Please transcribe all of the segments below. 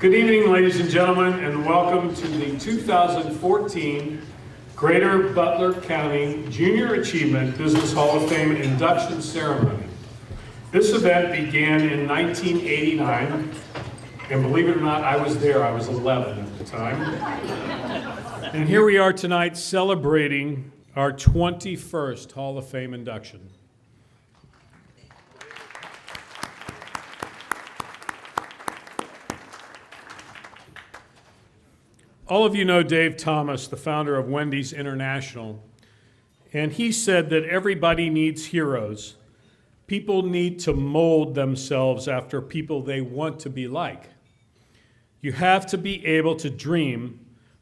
Good evening, ladies and gentlemen, and welcome to the 2014 Greater Butler County Junior Achievement Business Hall of Fame induction ceremony. This event began in 1989, and believe it or not, I was there. I was 11 at the time. And here we are tonight celebrating our 21st Hall of Fame induction. All of you know Dave Thomas, the founder of Wendy's International, and he said that everybody needs heroes. People need to mold themselves after people they want to be like. You have to be able to dream,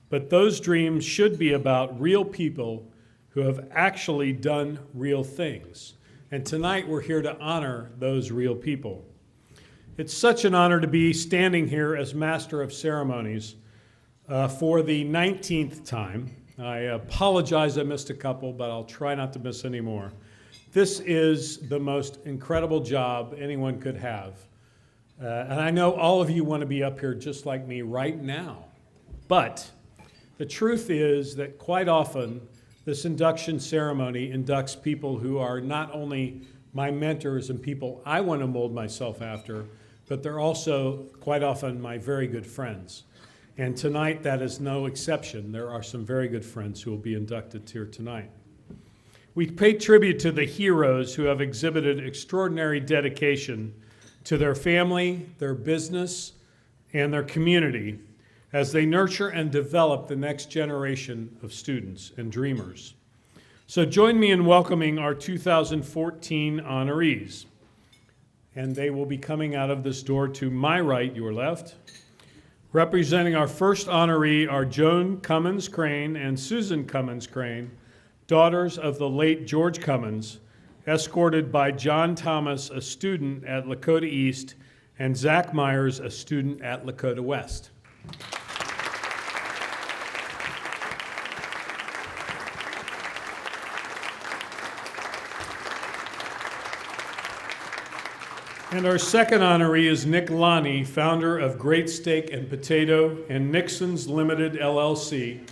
but those dreams should be about real people who have actually done real things. And tonight we're here to honor those real people. It's such an honor to be standing here as Master of Ceremonies for the 19th time. I apologize I missed a couple, but I'll try not to miss any more. This is the most incredible job anyone could have. And I know all of you want to be up here just like me right now. But the truth is that quite often this induction ceremony inducts people who are not only my mentors and people I want to mold myself after, but they're also quite often my very good friends. And tonight, that is no exception. There are some very good friends who will be inducted here tonight. We pay tribute to the heroes who have exhibited extraordinary dedication to their family, their business, and their community as they nurture and develop the next generation of students and dreamers. So join me in welcoming our 2014 honorees. And they will be coming out of this door to my right, your left. Representing our first honoree are Joan Cummins Crane and Susan Cummins Crane, daughters of the late George Cummins, escorted by John Thomas, a student at Lakota East, and Zach Myers, a student at Lakota West. And our second honoree is Nick Lonnie, founder of Great Steak and Potato and Nixon's Limited LLC,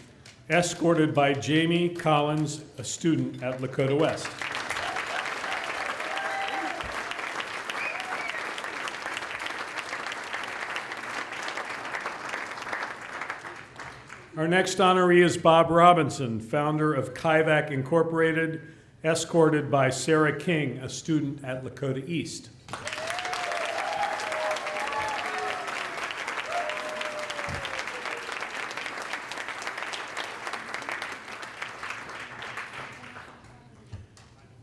escorted by Jamie Collins, a student at Lakota West. Our next honoree is Bob Robinson, founder of Kivak Incorporated, escorted by Sarah King, a student at Lakota East.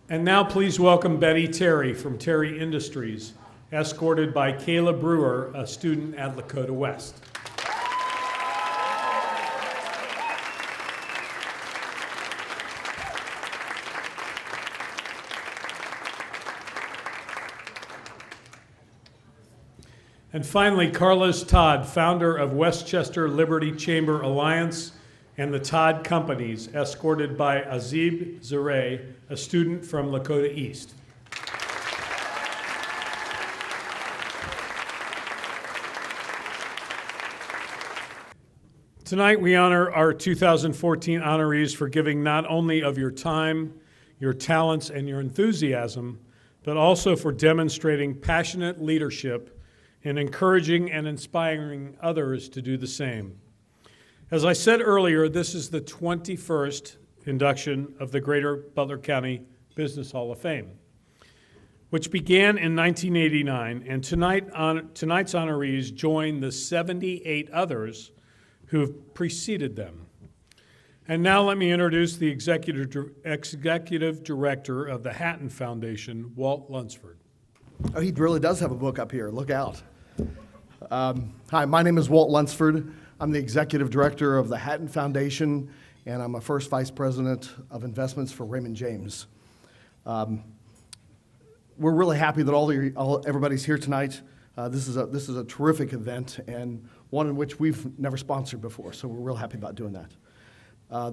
And now please welcome Betty Terry from Terry Industries, escorted by Kayla Brewer, a student at Lakota West. And finally, Carlos Todd, founder of Westchester Liberty Chamber Alliance and the Todd Companies, escorted by Azib Zareh, a student from Lakota East. Tonight we honor our 2014 honorees for giving not only of your time, your talents, and your enthusiasm, but also for demonstrating passionate leadership and encouraging and inspiring others to do the same. As I said earlier, this is the 21st induction of the Greater Butler County Business Hall of Fame, which began in 1989, and tonight's honorees join the 78 others who have preceded them. And now let me introduce the executive director of the Hatton Foundation, Walt Lunsford. Oh, he really does have a book up here. Look out. Hi, my name is Walt Lunsford. I'm the executive director of the Hatton Foundation, and I'm a first vice president of investments for Raymond James. We're really happy that everybody's here tonight. This is a terrific event and one in which we've never sponsored before, so we're real happy about doing that.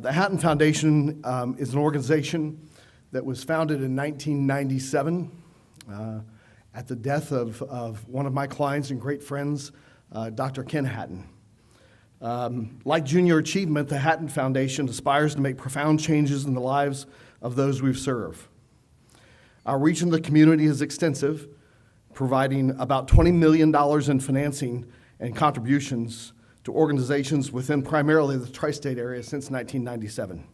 The Hatton Foundation is an organization that was founded in 1997 at the death of one of my clients and great friends, Dr. Ken Hatton. Like Junior Achievement, the Hatton Foundation aspires to make profound changes in the lives of those we serve. Our reach in the community is extensive, providing about $20 million in financing and contributions to organizations within primarily the tri-state area since 1997.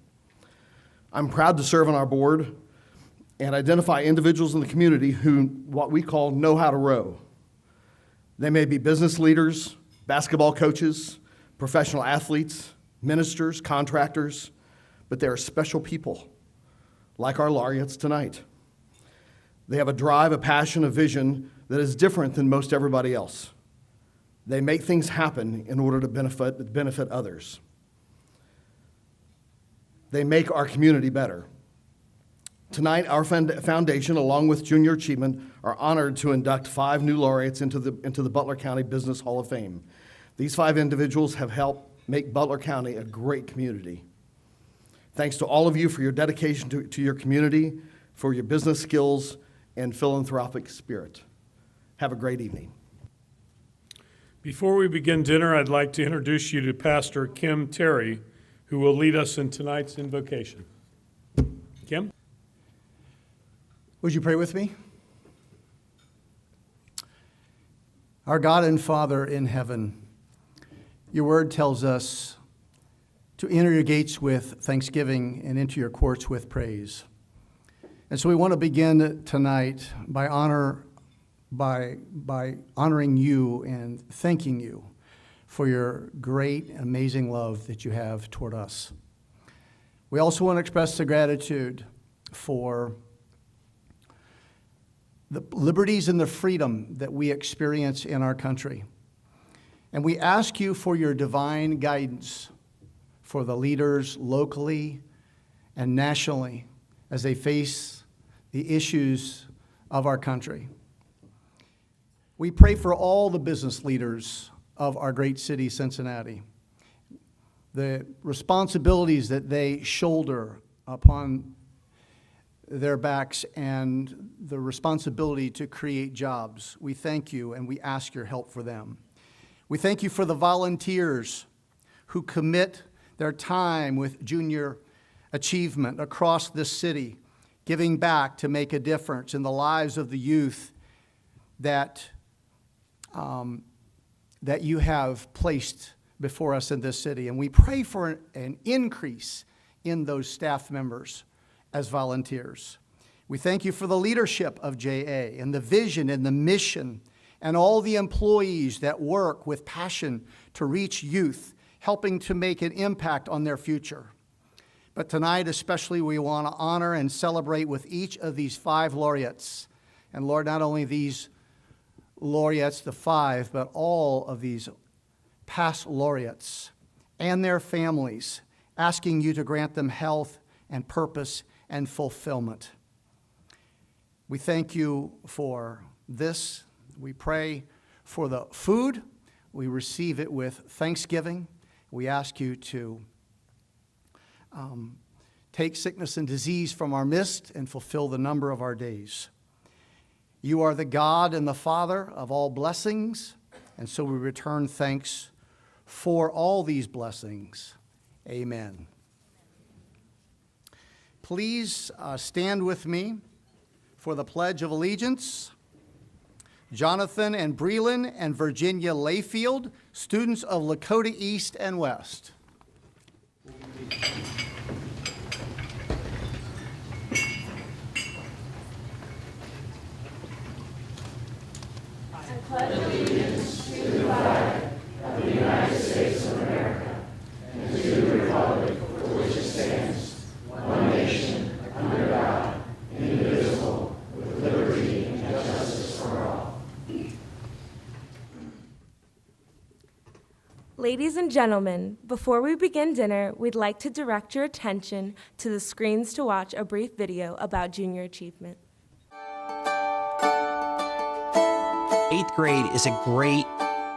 I'm proud to serve on our board and identify individuals in the community who, what we call, know how to row. They may be business leaders, basketball coaches, professional athletes, ministers, contractors, but they are special people, like our laureates tonight. They have a drive, a passion, a vision that is different than most everybody else. They make things happen in order to benefit others. They make our community better. Tonight, our foundation, along with Junior Achievement, are honored to induct 5 new laureates into the Butler County Business Hall of Fame. These 5 individuals have helped make Butler County a great community. Thanks to all of you for your dedication to your community, for your business skills, and philanthropic spirit. Have a great evening. Before we begin dinner, I'd like to introduce you to Pastor Kim Terry, who will lead us in tonight's invocation. Kim? Would you pray with me? Our God and Father in heaven, your word tells us to enter your gates with thanksgiving and into your courts with praise. And so we want to begin tonight by honoring you and thanking you for your great, amazing love that you have toward us. We also want to express the gratitude for the liberties and the freedom that we experience in our country. And we ask you for your divine guidance for the leaders locally and nationally as they face the issues of our country. We pray for all the business leaders of our great city, Cincinnati, the responsibilities that they shoulder upon their backs and the responsibility to create jobs. We thank you and we ask your help for them. We thank you for the volunteers who commit their time with Junior Achievement across this city, giving back to make a difference in the lives of the youth that you have placed before us in this city. And we pray for an increase in those staff members as volunteers. We thank you for the leadership of JA and the vision and the mission and all the employees that work with passion to reach youth, helping to make an impact on their future. But tonight especially, we want to honor and celebrate with each of these 5 laureates. And Lord, not only these laureates, the 5, but all of these past laureates and their families, asking you to grant them health and purpose and fulfillment. We thank you for this. We pray for the food. We receive it with thanksgiving. We ask you to take sickness and disease from our midst and fulfill the number of our days. You are the God and the Father of all blessings, and so we return thanks for all these blessings. Amen. Please stand with me for the Pledge of Allegiance. Jonathan and Breland and Virginia Layfield, students of Lakota East and West. I pledge allegiance to the flag of the United States of America and to the republic for which it stands, one nation, under God, indivisible, with liberty and justice for all. Ladies and gentlemen, before we begin dinner, we'd like to direct your attention to the screens to watch a brief video about Junior Achievement. 8th grade is a great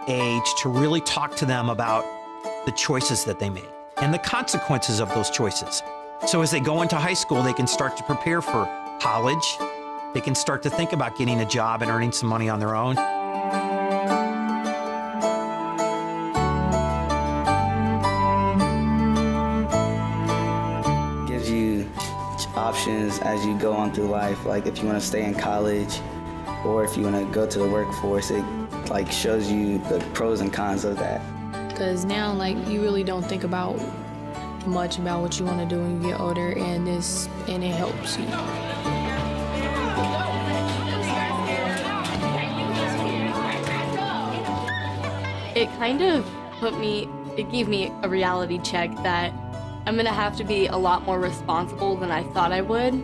age to really talk to them about the choices that they make and the consequences of those choices. So as they go into high school, they can start to prepare for college. They can start to think about getting a job and earning some money on their own. options as you go on through life. Like if you want to stay in college or if you want to go to the workforce, it like shows you the pros and cons of that. Because now, like, you really don't think about much about what you want to do when you get older, and it helps you. It kind of gave me a reality check that I'm gonna have to be a lot more responsible than I thought I would.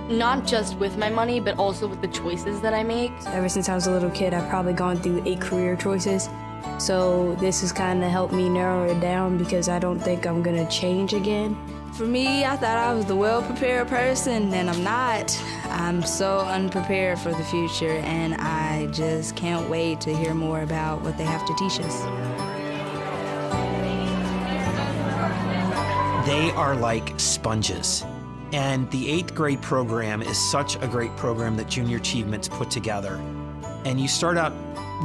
Not just with my money, but also with the choices that I make. Ever since I was a little kid, I've probably gone through 8 career choices. So this has kind of helped me narrow it down because I don't think I'm gonna change again. For me, I thought I was the well-prepared person, and I'm not. I'm so unprepared for the future, and I just can't wait to hear more about what they have to teach us. They are like sponges. And the 8th grade program is such a great program that Junior Achievement's put together. And you start out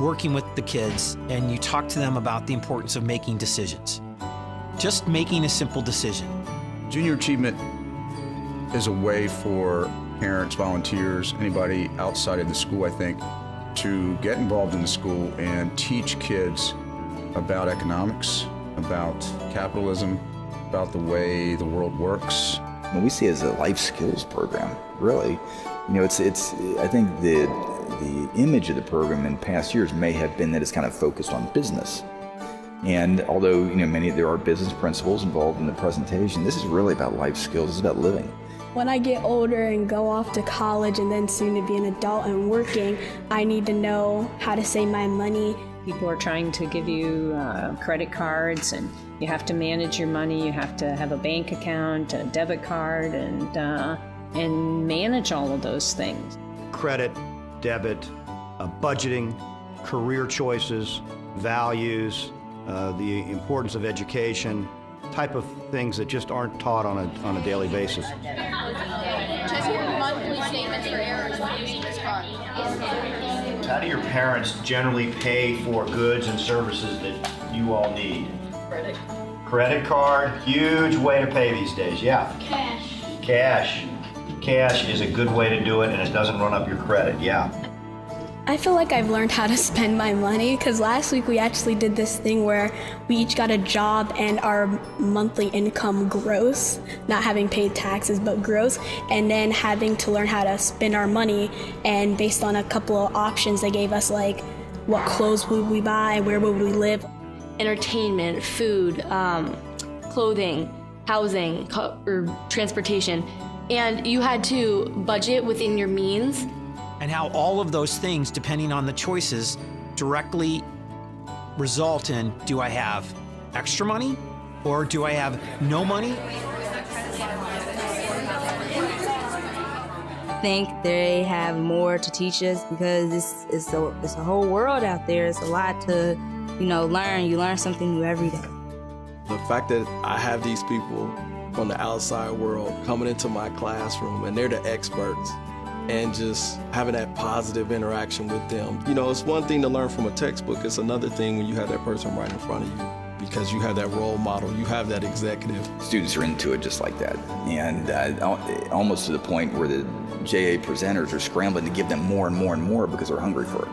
working with the kids and you talk to them about the importance of making decisions. Just making a simple decision. Junior Achievement is a way for parents, volunteers, anybody outside of the school, I think, to get involved in the school and teach kids about economics, about capitalism, about the way the world works. What we see as a life skills program, really. You know, it's. I think the image of the program in past years may have been that it's kind of focused on business. And although, you know, there are business principles involved in the presentation, this is really about life skills. It's about living. When I get older and go off to college and then soon to be an adult and working, I need to know how to save my money. People are trying to give you credit cards, and you have to manage your money. You have to have a bank account, a debit card, and manage all of those things. Credit, debit, budgeting, career choices, values, the importance of education, type of things that just aren't taught on a daily basis. Check your monthly statements for errors when using this card. How do your parents generally pay for goods and services that you all need? Credit. Credit card, huge way to pay these days, yeah. Cash. Cash. Cash is a good way to do it, and it doesn't run up your credit, yeah. I feel like I've learned how to spend my money because last week we actually did this thing where we each got a job and our monthly income gross, not having paid taxes but gross, and then having to learn how to spend our money. And based on a couple of options, they gave us like what clothes would we buy, where would we live. Entertainment, food, clothing, housing, or transportation. And you had to budget within your means. And how all of those things, depending on the choices, directly result in, do I have extra money or do I have no money? I think they have more to teach us because it's a whole world out there. It's a lot to, learn. You learn something new every day. The fact that I have these people from the outside world coming into my classroom and they're the experts, and just having that positive interaction with them. It's one thing to learn from a textbook. It's another thing when you have that person right in front of you because you have that role model, you have that executive. Students are into it just like that. And almost to the point where the JA presenters are scrambling to give them more and more and more because they're hungry for it.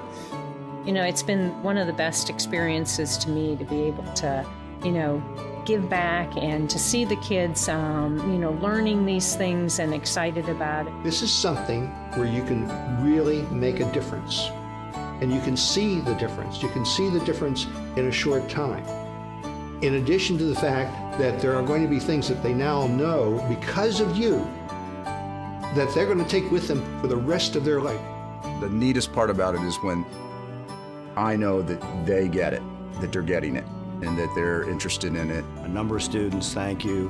It's been one of the best experiences to me to be able to, give back and to see the kids, learning these things and excited about it. This is something where you can really make a difference. And you can see the difference. You can see the difference in a short time. In addition to the fact that there are going to be things that they now know because of you that they're going to take with them for the rest of their life. The neatest part about it is when I know that they get it, that they're getting it, and that they're interested in it. A number of students, thank you.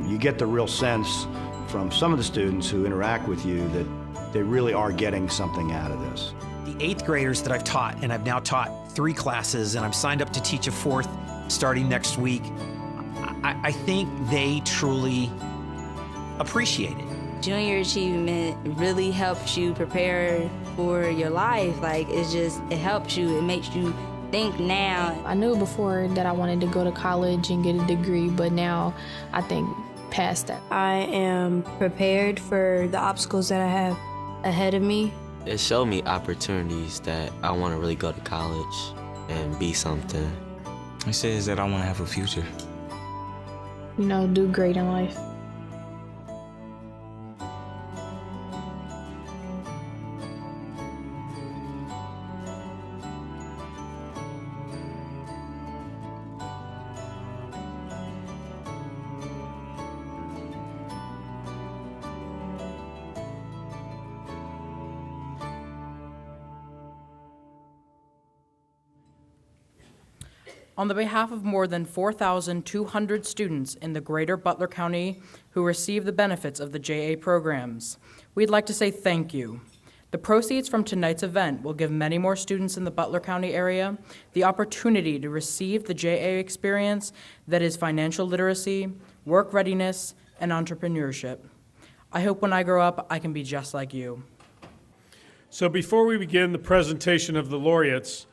You get the real sense from some of the students who interact with you that they really are getting something out of this. The 8th graders that I've taught, and I've now taught 3 classes, and I'm signed up to teach a 4th starting next week, I think they truly appreciate it. Junior Achievement really helps you prepare for your life. It helps you, it makes you think now. I knew before that I wanted to go to college and get a degree, but now I think past that. I am prepared for the obstacles that I have ahead of me. It showed me opportunities that I want to really go to college and be something. It says that I want to have a future. You know, do great in life. On the behalf of more than 4,200 students in the greater Butler County who receive the benefits of the JA programs, we'd like to say thank you. The proceeds from tonight's event will give many more students in the Butler County area the opportunity to receive the JA experience that is financial literacy, work readiness, and entrepreneurship. I hope when I grow up, I can be just like you. So before we begin the presentation of the laureates,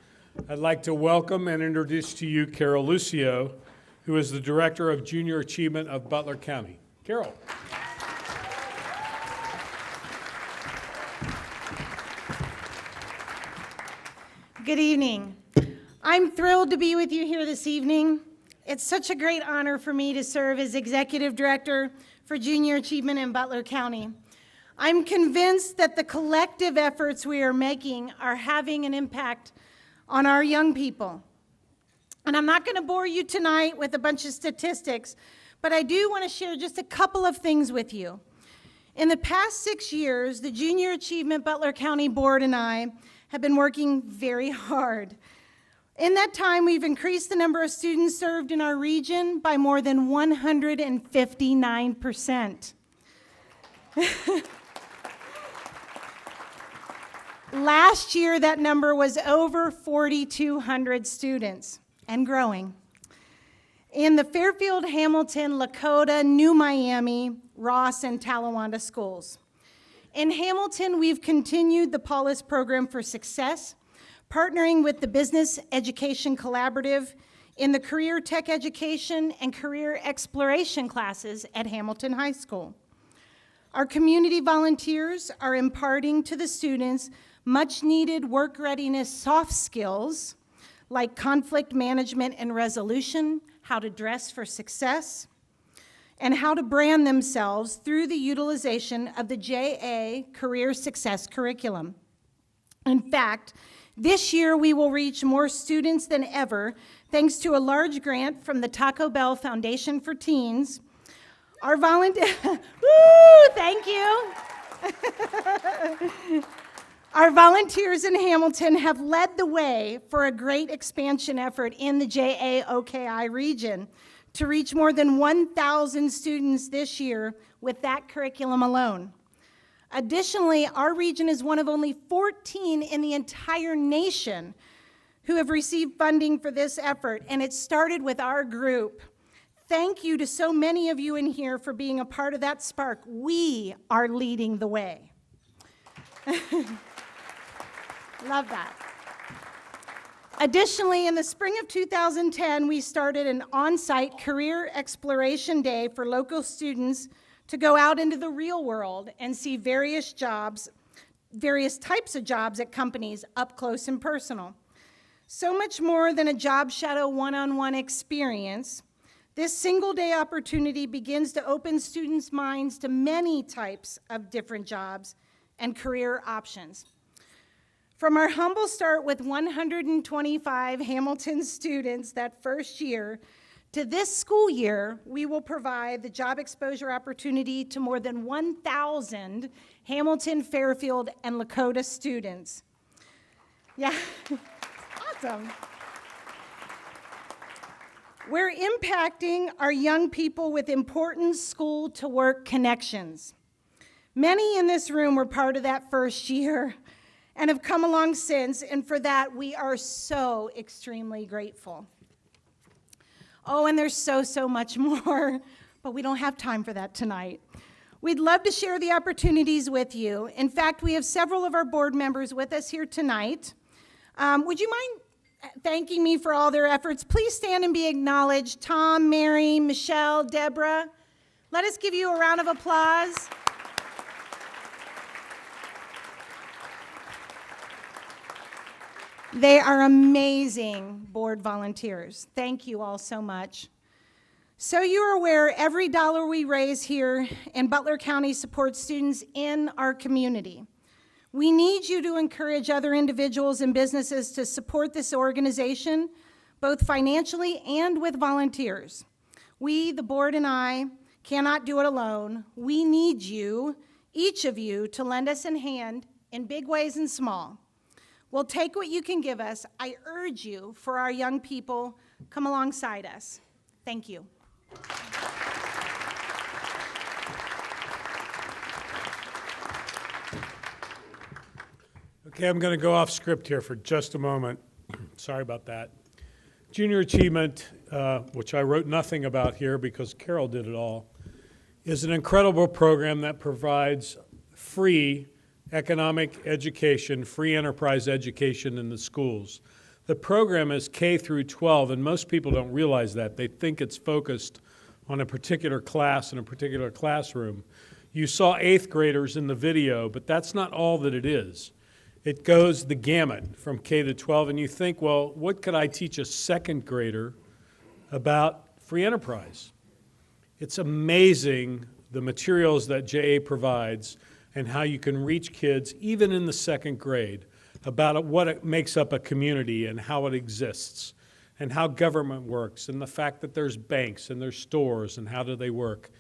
I'd like to welcome and introduce to you Carol Lucio, who is the Director of Junior Achievement of Butler County. Carol. Good evening. I'm thrilled to be with you here this evening. It's such a great honor for me to serve as Executive Director for Junior Achievement in Butler County. I'm convinced that the collective efforts we are making are having an impact on our young people. And I'm not going to bore you tonight with a bunch of statistics, but I do want to share just a couple of things with you. In the past 6 years, the Junior Achievement Butler County Board and I have been working very hard. In that time, we've increased the number of students served in our region by more than 159%. Last year, that number was over 4,200 students and growing. In the Fairfield, Hamilton, Lakota, New Miami, Ross, and Talawanda schools. In Hamilton, we've continued the Paulus Program for Success, partnering with the Business Education Collaborative in the Career Tech Education and Career Exploration classes at Hamilton High School. Our community volunteers are imparting to the students much needed work readiness soft skills like conflict management and resolution, how to dress for success, and how to brand themselves through the utilization of the JA Career Success Curriculum. In fact, this year we will reach more students than ever thanks to a large grant from the Taco Bell Foundation for Teens. Our volunteers, thank you. Our volunteers in Hamilton have led the way for a great expansion effort in the JA-OKI region to reach more than 1,000 students this year with that curriculum alone. Additionally, our region is one of only 14 in the entire nation who have received funding for this effort, and it started with our group. Thank you to so many of you in here for being a part of that spark. We are leading the way. Love that. Additionally, in the spring of 2010, we started an on-site career exploration day for local students to go out into the real world and see various types of jobs at companies up close and personal. So much more than a job shadow one-on-one experience, this single-day opportunity begins to open students' minds to many types of different jobs and career options. From our humble start with 125 Hamilton students that first year, to this school year, we will provide the job exposure opportunity to more than 1,000 Hamilton, Fairfield, and Lakota students. Yeah, awesome. We're impacting our young people with important school-to-work connections. Many in this room were part of that first year and have come along since, and for that, we are so extremely grateful. Oh, and there's so much more, but we don't have time for that tonight. We'd love to share the opportunities with you. In fact, we have several of our board members with us here tonight. Would you mind thanking me for all their efforts? Please stand and be acknowledged. Tom, Mary, Michelle, Deborah, Let us give you a round of applause. They are amazing board volunteers. Thank you all so much. So you're aware, every dollar we raise here in Butler County supports students in our community. We need you to encourage other individuals and businesses to support this organization, both financially and with volunteers. We, the board and I, cannot do it alone. We need you, each of you, to lend us a hand in big ways and small. We'll take what you can give us. I urge you, for our young people, come alongside us. Thank you. Okay, I'm going to go off script here for just a moment. Sorry about that. Junior Achievement, which I wrote nothing about here because Carol did it all, is an incredible program that provides free economic education, free enterprise education in the schools. The program is K through 12, and most people don't realize that. They think it's focused on a particular class in a particular classroom. You saw 8th graders in the video, but that's not all that it is. It goes the gamut from K to 12, and you think, well, what could I teach a 2nd grader about free enterprise? It's amazing the materials that JA provides and how you can reach kids, even in the 2nd grade, about what it makes up a community and how it exists and how government works and the fact that there's banks and there's stores and how do they work.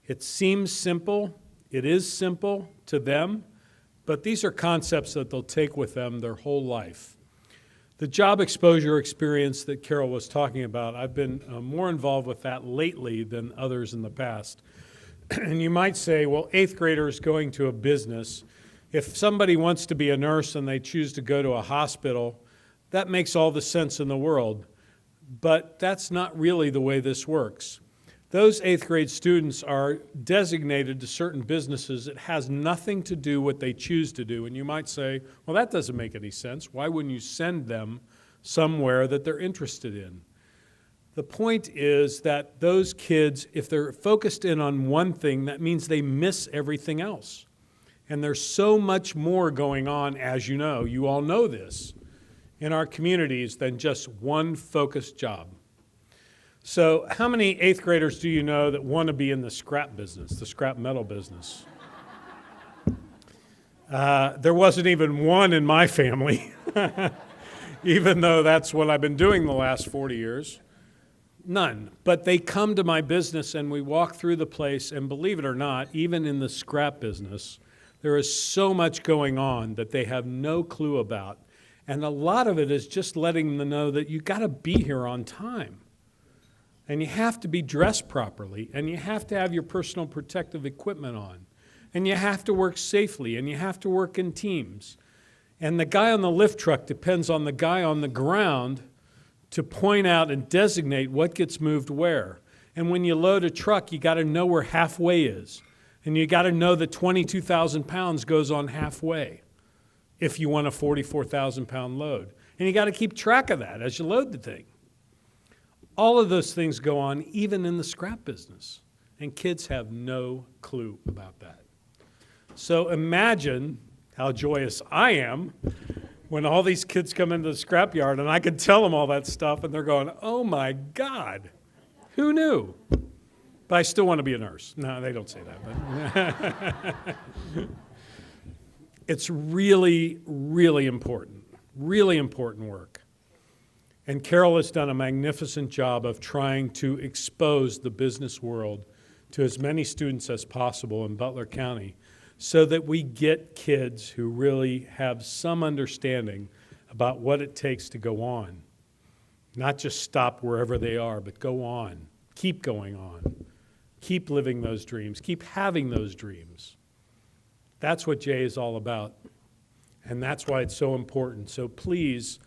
It seems simple. It is simple to them, but these are concepts that they'll take with them their whole life. The job exposure experience that Carol was talking about, I've been more involved with that lately than others in the past. And you might say, well, 8th graders going to a business, if somebody wants to be a nurse and they choose to go to a hospital, that makes all the sense in the world. But that's not really the way this works. Those 8th grade students are designated to certain businesses. It has nothing to do what they choose to do. And you might say, well, that doesn't make any sense. Why wouldn't you send them somewhere that they're interested in? The point is that those kids, if they're focused in on one thing, that means they miss everything else. And there's so much more going on, as you know, you all know this, in our communities than just one focused job. So how many 8th graders do you know that want to be in the scrap business, the scrap metal business? There wasn't even one in my family, even though that's what I've been doing the last 40 years. None. But they come to my business and we walk through the place, and believe it or not, even in the scrap business, there is so much going on that they have no clue about. And a lot of it is just letting them know that you got to be here on time. And you have to be dressed properly, and you have to have your personal protective equipment on, and you have to work safely, and you have to work in teams. And the guy on the lift truck depends on the guy on the ground to point out and designate what gets moved where. And when you load a truck, you got to know where halfway is. And you got to know that 22,000 pounds goes on halfway if you want a 44,000 pound load. And you got to keep track of that as you load the thing. All of those things go on even in the scrap business. And kids have no clue about that. So imagine how joyous I am when all these kids come into the scrapyard and I can tell them all that stuff and they're going, oh my God, who knew? But I still want to be a nurse. No, they don't say that. But it's really, really important work. And Carol has done a magnificent job of trying to expose the business world to as many students as possible in Butler County, so that we get kids who really have some understanding about what it takes to go on. Not just stop wherever they are, but go on. Keep going on. Keep living those dreams. Keep having those dreams. That's what Jay is all about. And that's why it's so important. So please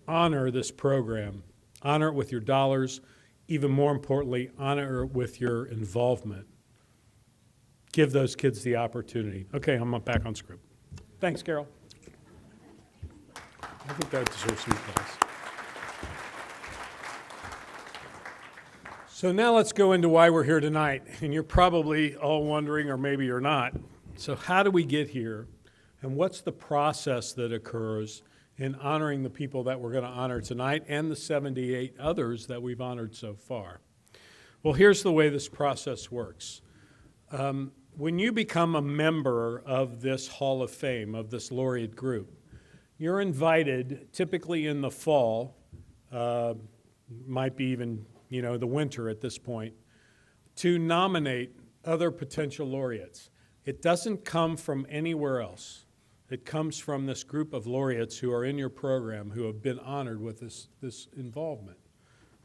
honor this program. Honor it with your dollars. Even more importantly, honor it with your involvement. Give those kids the opportunity. Okay, I'm back on script. Thanks, Carol. I think that deserves some applause. So now let's go into why we're here tonight. And you're probably all wondering, or maybe you're not. So how do we get here? And what's the process that occurs in honoring the people that we're going to honor tonight and the 78 others that we've honored so far? Well, here's the way this process works. When you become a member of this Hall of Fame, of this laureate group, you're invited, typically in the fall, might be even the winter at this point, to nominate other potential laureates. It doesn't come from anywhere else. It comes from this group of laureates who are in your program who have been honored with this involvement,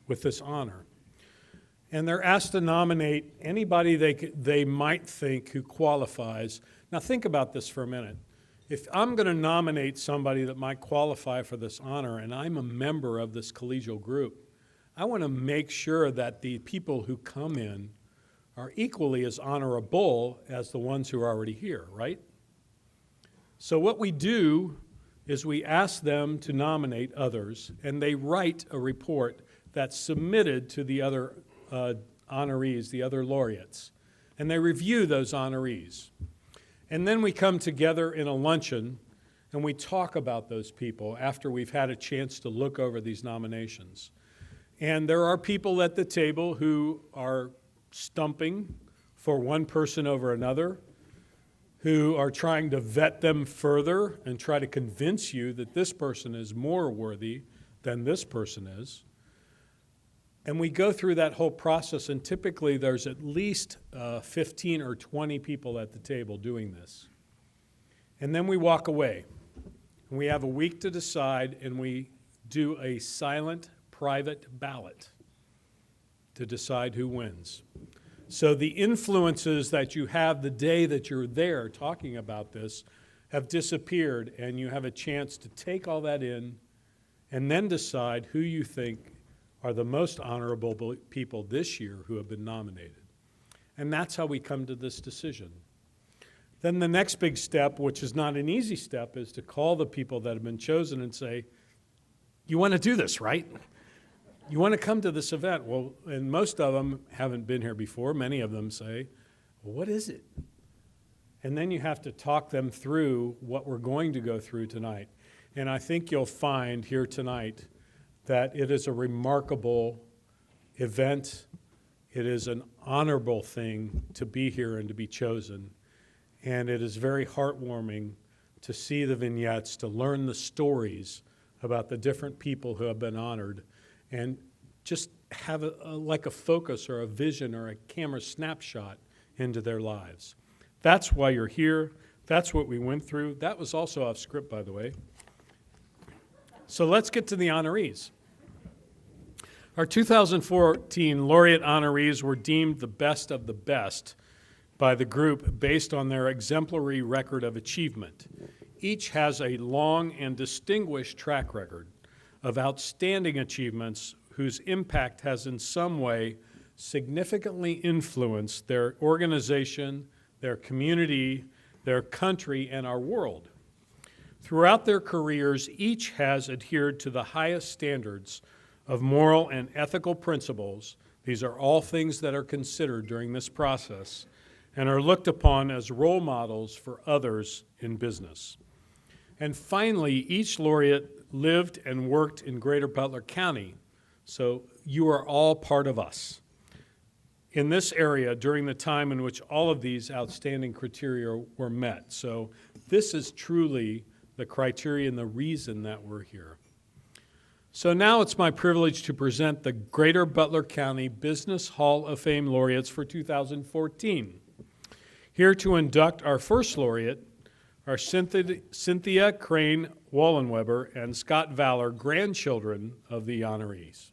with this honor. And they're asked to nominate anybody they might think who qualifies. Now think about this for a minute. If I'm going to nominate somebody that might qualify for this honor and I'm a member of this collegial group, I want to make sure that the people who come in are equally as honorable as the ones who are already here, right? So what we do is we ask them to nominate others, and they write a report that's submitted to the other honorees, the other laureates, and they review those honorees. And then we come together in a luncheon, and we talk about those people after we've had a chance to look over these nominations. And there are people at the table who are stumping for one person over another, who are trying to vet them further and try to convince you that this person is more worthy than this person is. And we go through that whole process, and typically there's at least 15 or 20 people at the table doing this. And then we walk away. And we have a week to decide, and we do a silent private ballot to decide who wins. So the influences that you have the day that you're there talking about this have disappeared, and you have a chance to take all that in and then decide who you think are the most honorable people this year who have been nominated. And that's how we come to this decision. Then the next big step, which is not an easy step, is to call the people that have been chosen and say, you want to do this, right? You want to come to this event? Well, and most of them haven't been here before. Many of them say, well, what is it? And then you have to talk them through what we're going to go through tonight. And I think you'll find here tonight that it is a remarkable event. It is an honorable thing to be here and to be chosen. And it is very heartwarming to see the vignettes, to learn the stories about the different people who have been honored, and just have like a focus or a vision or a camera snapshot into their lives. That's why you're here. That's what we went through. That was also off script, by the way. So let's get to the honorees. Our 2014 laureate honorees were deemed the best of the best by the group based on their exemplary record of achievement. Each has a long and distinguished track record of outstanding achievements whose impact has in some way significantly influenced their organization, their community, their country, and our world. Throughout their careers, each has adhered to the highest standards of moral and ethical principles. These are all things that are considered during this process and are looked upon as role models for others in business. And finally, each laureate lived and worked in Greater Butler County, so you are all part of us in this area during the time in which all of these outstanding criteria were met. So this is truly the criteria and the reason that we're here. So now it's my privilege to present the Greater Butler County Business Hall of Fame laureates for 2014. Here to induct our first laureate are Cynthia Crane Wallenweber and Scott Valor, grandchildren of the honorees.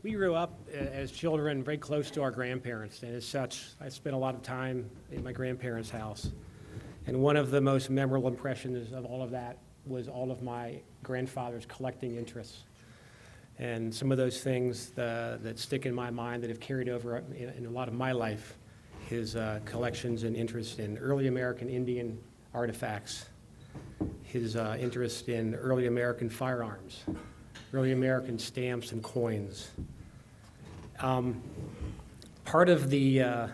We grew up as children very close to our grandparents, and as such, I spent a lot of time in my grandparents' house. And one of the most memorable impressions of all of that was all of my grandfather's collecting interests. And some of those things that stick in my mind that have carried over in a lot of my life, his collections and interest in early American Indian artifacts, his interest in early American firearms, early American stamps and coins, Part of the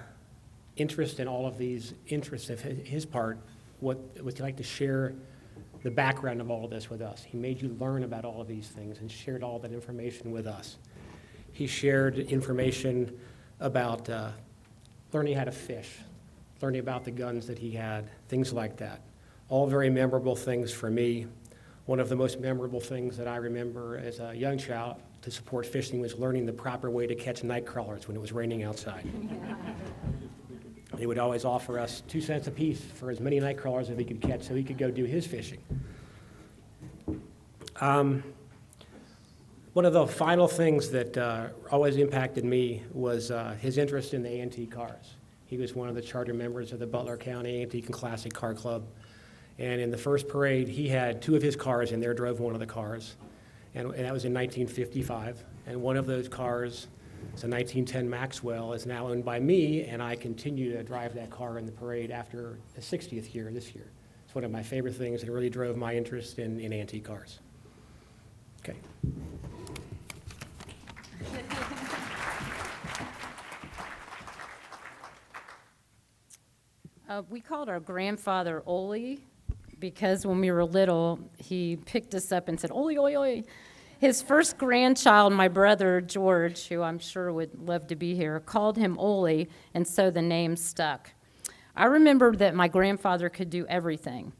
interest in all of these interests of his part, would he like to share the background of all of this with us? He made you learn about all of these things and shared all that information with us. He shared information about learning how to fish, learning about the guns that he had, things like that. All very memorable things for me. One of the most memorable things that I remember as a young child to support fishing was learning the proper way to catch night crawlers when it was raining outside. He would always offer us 2 cents apiece for as many night crawlers as he could catch so he could go do his fishing. One of the final things that always impacted me was his interest in the A&T cars. He was one of the charter members of the Butler County Antique and Classic Car Club. And in the first parade, he had 2 of his cars in there, drove one of the cars. And that was in 1955. And one of those cars, it's a 1910 Maxwell, is now owned by me, and I continue to drive that car in the parade after the 60th year this year. It's one of my favorite things that really drove my interest in antique cars. Okay. We called our grandfather Ole because when we were little, he picked us up and said, Ole, Ole, Ole. His first grandchild, my brother George, who I'm sure would love to be here, called him Ole, and so the name stuck. I remember that my grandfather could do everything.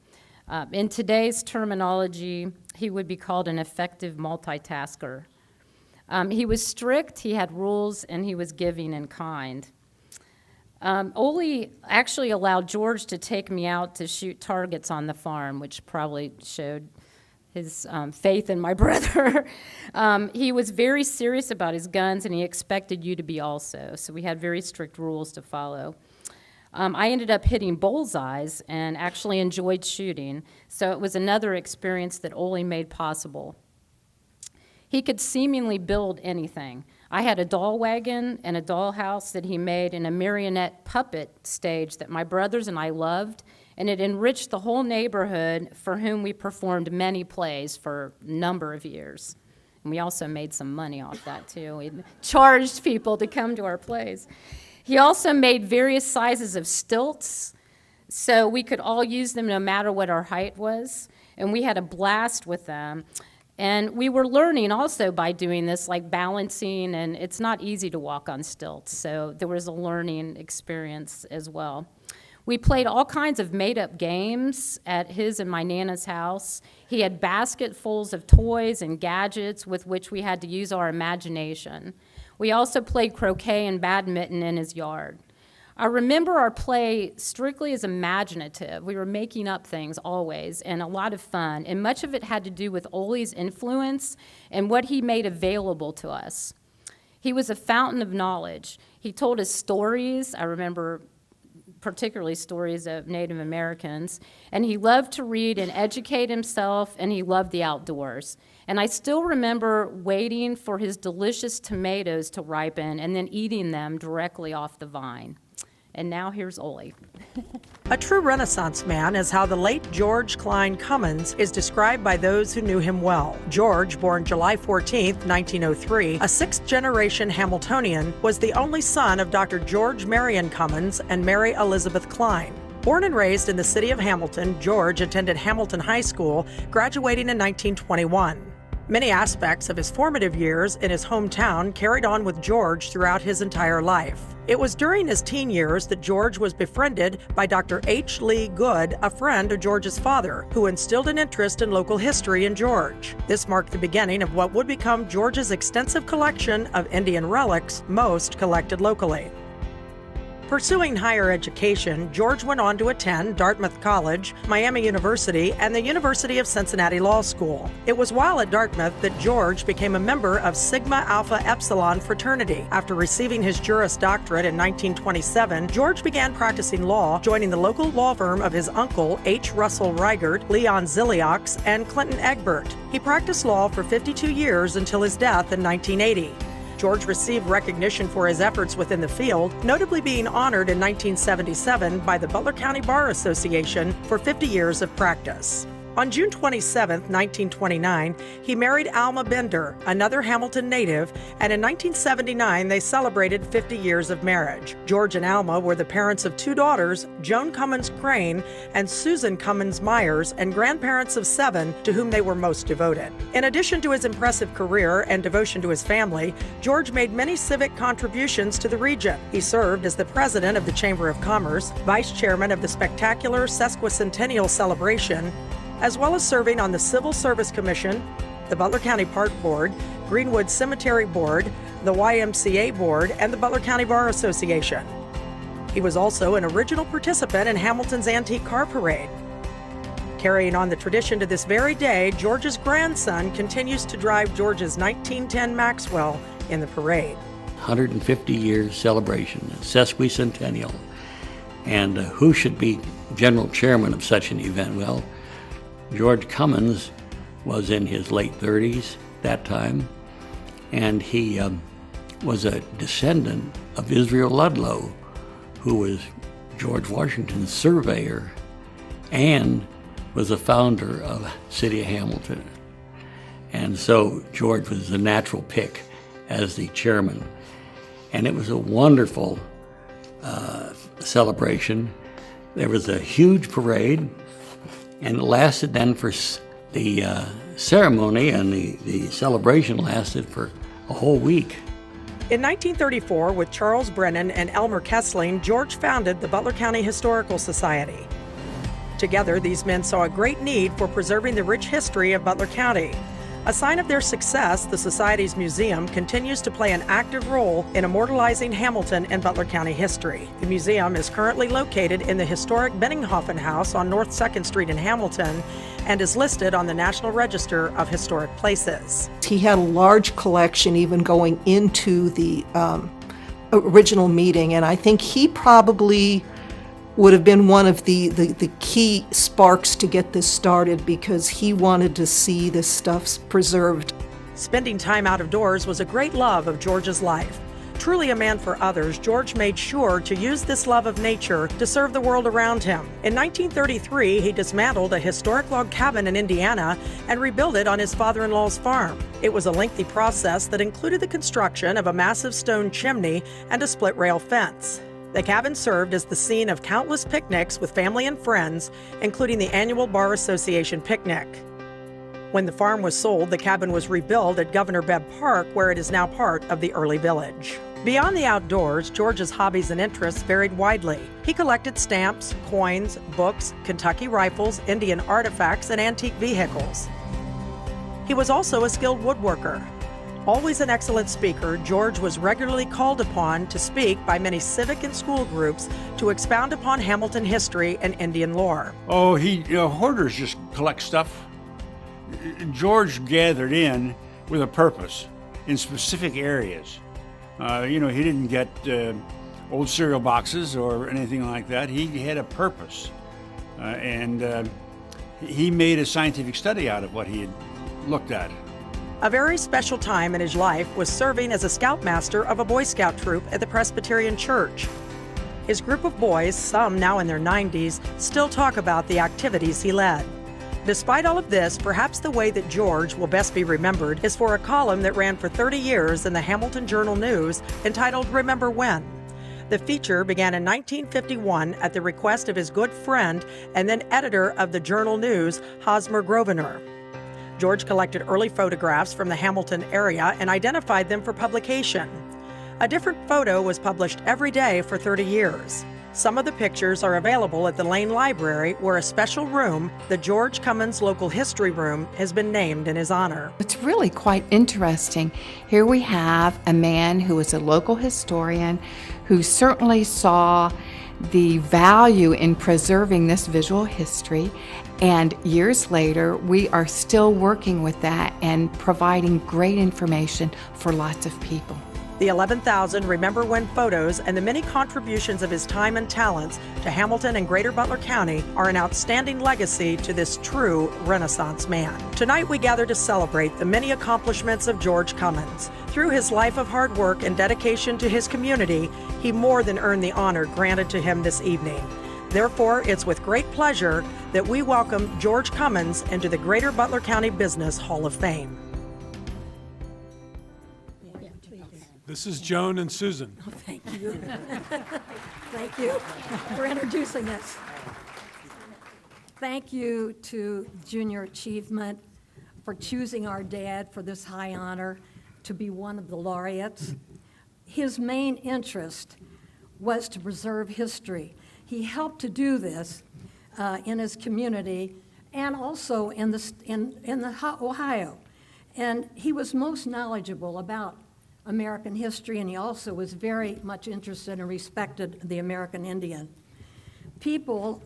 In today's terminology, he would be called an effective multitasker. He was strict, he had rules, and he was giving and kind. Ole actually allowed George to take me out to shoot targets on the farm, which probably showed his faith in my brother. He was very serious about his guns, and he expected you to be also, so we had very strict rules to follow. I ended up hitting bullseyes and actually enjoyed shooting, so it was another experience that Ole made possible. He could seemingly build anything. I had a doll wagon and a dollhouse that he made and a marionette puppet stage that my brothers and I loved, and it enriched the whole neighborhood for whom we performed many plays for a number of years. And we also made some money off that, too. We charged people to come to our plays. He also made various sizes of stilts, so we could all use them no matter what our height was, and we had a blast with them. And we were learning also by doing this, like balancing, and it's not easy to walk on stilts, so there was a learning experience as well. We played all kinds of made-up games at his and my Nana's house. He had basketfuls of toys and gadgets with which we had to use our imagination. We also played croquet and badminton in his yard. I remember our play strictly as imaginative. We were making up things always, and a lot of fun, and much of it had to do with Ole's influence and what he made available to us. He was a fountain of knowledge. He told us stories. I remember particularly stories of Native Americans, and he loved to read and educate himself, and he loved the outdoors. And I still remember waiting for his delicious tomatoes to ripen and then eating them directly off the vine. And now here's Ole. A true Renaissance man is how the late George Klein Cummins is described by those who knew him well. George, born July 14, 1903, a sixth-generation Hamiltonian, was the only son of Dr. George Marion Cummins and Mary Elizabeth Klein. Born and raised in the city of Hamilton, George attended Hamilton High School, graduating in 1921. Many aspects of his formative years in his hometown carried on with George throughout his entire life. It was during his teen years that George was befriended by Dr. H. Lee Good, a friend of George's father, who instilled an interest in local history in George. This marked the beginning of what would become George's extensive collection of Indian relics, most collected locally. Pursuing higher education, George went on to attend Dartmouth College, Miami University, and the University of Cincinnati Law School. It was while at Dartmouth that George became a member of Sigma Alpha Epsilon fraternity. After receiving his Juris Doctorate in 1927, George began practicing law, joining the local law firm of his uncle, H. Russell Reigert, Leon Ziliox, and Clinton Egbert. He practiced law for 52 years until his death in 1980. George received recognition for his efforts within the field, notably being honored in 1977 by the Butler County Bar Association for 50 years of practice. On June 27, 1929, he married Alma Bender, another Hamilton native, and in 1979 they celebrated 50 years of marriage. George and Alma were the parents of 2 daughters, Joan Cummins Crane and Susan Cummins Myers, and grandparents of 7 to whom they were most devoted. In addition to his impressive career and devotion to his family, George made many civic contributions to the region. He served as the president of the Chamber of Commerce, vice chairman of the spectacular sesquicentennial celebration, as well as serving on the Civil Service Commission, the Butler County Park Board, Greenwood Cemetery Board, the YMCA Board, and the Butler County Bar Association. He was also an original participant in Hamilton's Antique Car Parade. Carrying on the tradition to this very day, George's grandson continues to drive George's 1910 Maxwell in the parade. 150-year celebration, sesquicentennial. And who should be general chairman of such an event? Well, George Cummins was in his late 30s that time, and he was a descendant of Israel Ludlow, who was George Washington's surveyor and was the founder of City of Hamilton. And so George was the natural pick as the chairman. And it was a wonderful celebration. There was a huge parade, and it lasted then for the ceremony, and the celebration lasted for a whole week. In 1934, with Charles Brennan and Elmer Kessling, George founded the Butler County Historical Society. Together, these men saw a great need for preserving the rich history of Butler County. A sign of their success, the Society's museum continues to play an active role in immortalizing Hamilton and Butler County history. The museum is currently located in the historic Benninghofen House on North 2nd Street in Hamilton and is listed on the National Register of Historic Places. He had a large collection even going into the original meeting, and I think he probably would have been one of the key sparks to get this started, because he wanted to see this stuff preserved. Spending time out of doors was a great love of George's life. Truly a man for others, George made sure to use this love of nature to serve the world around him. In 1933, he dismantled a historic log cabin in Indiana and rebuilt it on his father-in-law's farm. It was a lengthy process that included the construction of a massive stone chimney and a split rail fence. The cabin served as the scene of countless picnics with family and friends, including the annual Bar Association picnic. When the farm was sold, the cabin was rebuilt at Governor Bebb Park, where it is now part of the early village. Beyond the outdoors, George's hobbies and interests varied widely. He collected stamps, coins, books, Kentucky rifles, Indian artifacts, and antique vehicles. He was also a skilled woodworker. Always an excellent speaker, George was regularly called upon to speak by many civic and school groups to expound upon Hamilton history and Indian lore. Oh, hoarders just collect stuff. George gathered in with a purpose in specific areas. He didn't get old cereal boxes or anything like that. He had a purpose. And he made a scientific study out of what he had looked at. A very special time in his life was serving as a scoutmaster of a Boy Scout troop at the Presbyterian Church. His group of boys, some now in their 90s, still talk about the activities he led. Despite all of this, perhaps the way that George will best be remembered is for a column that ran for 30 years in the Hamilton Journal-News entitled Remember When. The feature began in 1951 at the request of his good friend and then editor of the Journal-News, Hosmer Grosvenor. George collected early photographs from the Hamilton area and identified them for publication. A different photo was published every day for 30 years. Some of the pictures are available at the Lane Library, where a special room, the George Cummins Local History Room, has been named in his honor. It's really quite interesting. Here we have a man who is a local historian who certainly saw the value in preserving this visual history, and years later we are still working with that and providing great information for lots of people. The 11,000 Remember When photos and the many contributions of his time and talents to Hamilton and Greater Butler County are an outstanding legacy to this true Renaissance man. Tonight we gather to celebrate the many accomplishments of George Cummins. Through his life of hard work and dedication to his community, he more than earned the honor granted to him this evening. Therefore, it's with great pleasure that we welcome George Cummins into the Greater Butler County Business Hall of Fame. This is Joan and Susan. Thank you. Thank you for introducing us. Thank you to Junior Achievement for choosing our dad for this high honor to be one of the laureates. His main interest was to preserve history. He helped to do this in his community and also in Ohio. And he was most knowledgeable about American history, and he also was very much interested and respected the American Indian. People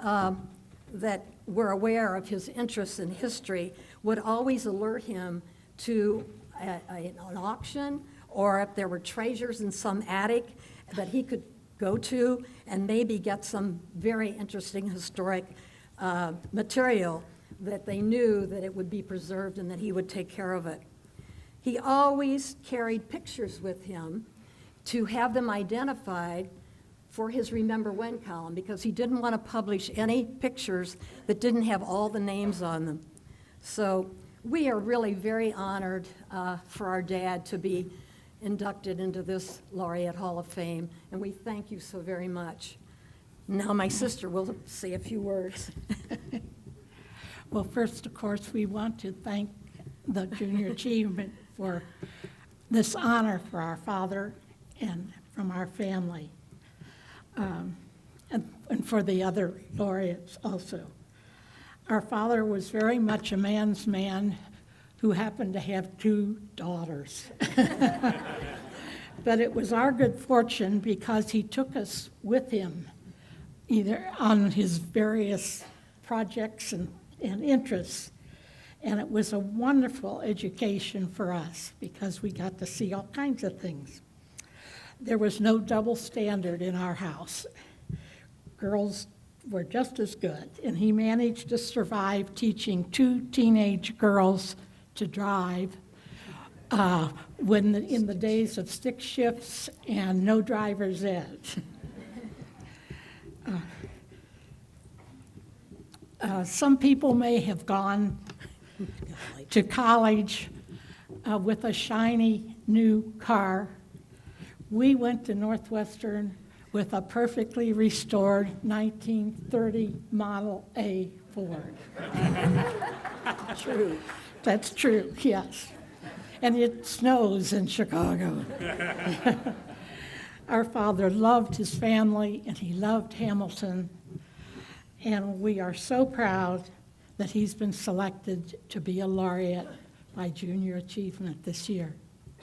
that were aware of his interests in history would always alert him to an auction, or if there were treasures in some attic that he could go to and maybe get some very interesting historic material that they knew that it would be preserved and that he would take care of it. He always carried pictures with him to have them identified for his Remember When column, because he didn't want to publish any pictures that didn't have all the names on them. So we are really very honored for our dad to be inducted into this Laureate Hall of Fame, and we thank you so very much. Now my sister will say a few words. Well, first, of course, we want to thank the Junior Achievement for this honor for our father and from our family, and for the other laureates also. Our father was very much a man's man who happened to have 2 daughters. But it was our good fortune because he took us with him either on his various projects and interests. And it was a wonderful education for us because we got to see all kinds of things. There was no double standard in our house. Girls were just as good, and he managed to survive teaching 2 teenage girls to drive in the days of stick shifts and no driver's ed. Some people may have gone to college with a shiny new car. We went to Northwestern with a perfectly restored 1930 Model A Ford. True. That's true, yes. And it snows in Chicago. Our father loved his family, and he loved Hamilton. And we are so proud that he's been selected to be a laureate by Junior Achievement this year.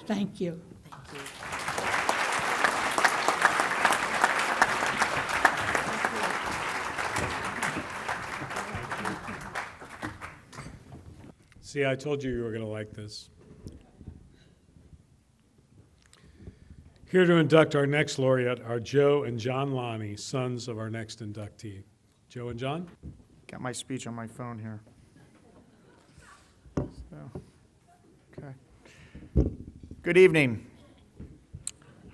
Thank you. Thank you. See, I told you were going to like this. Here to induct our next laureate are Joe and John Lonnie, sons of our next inductee. Joe and John? Got my speech on my phone here. So, okay. Good evening.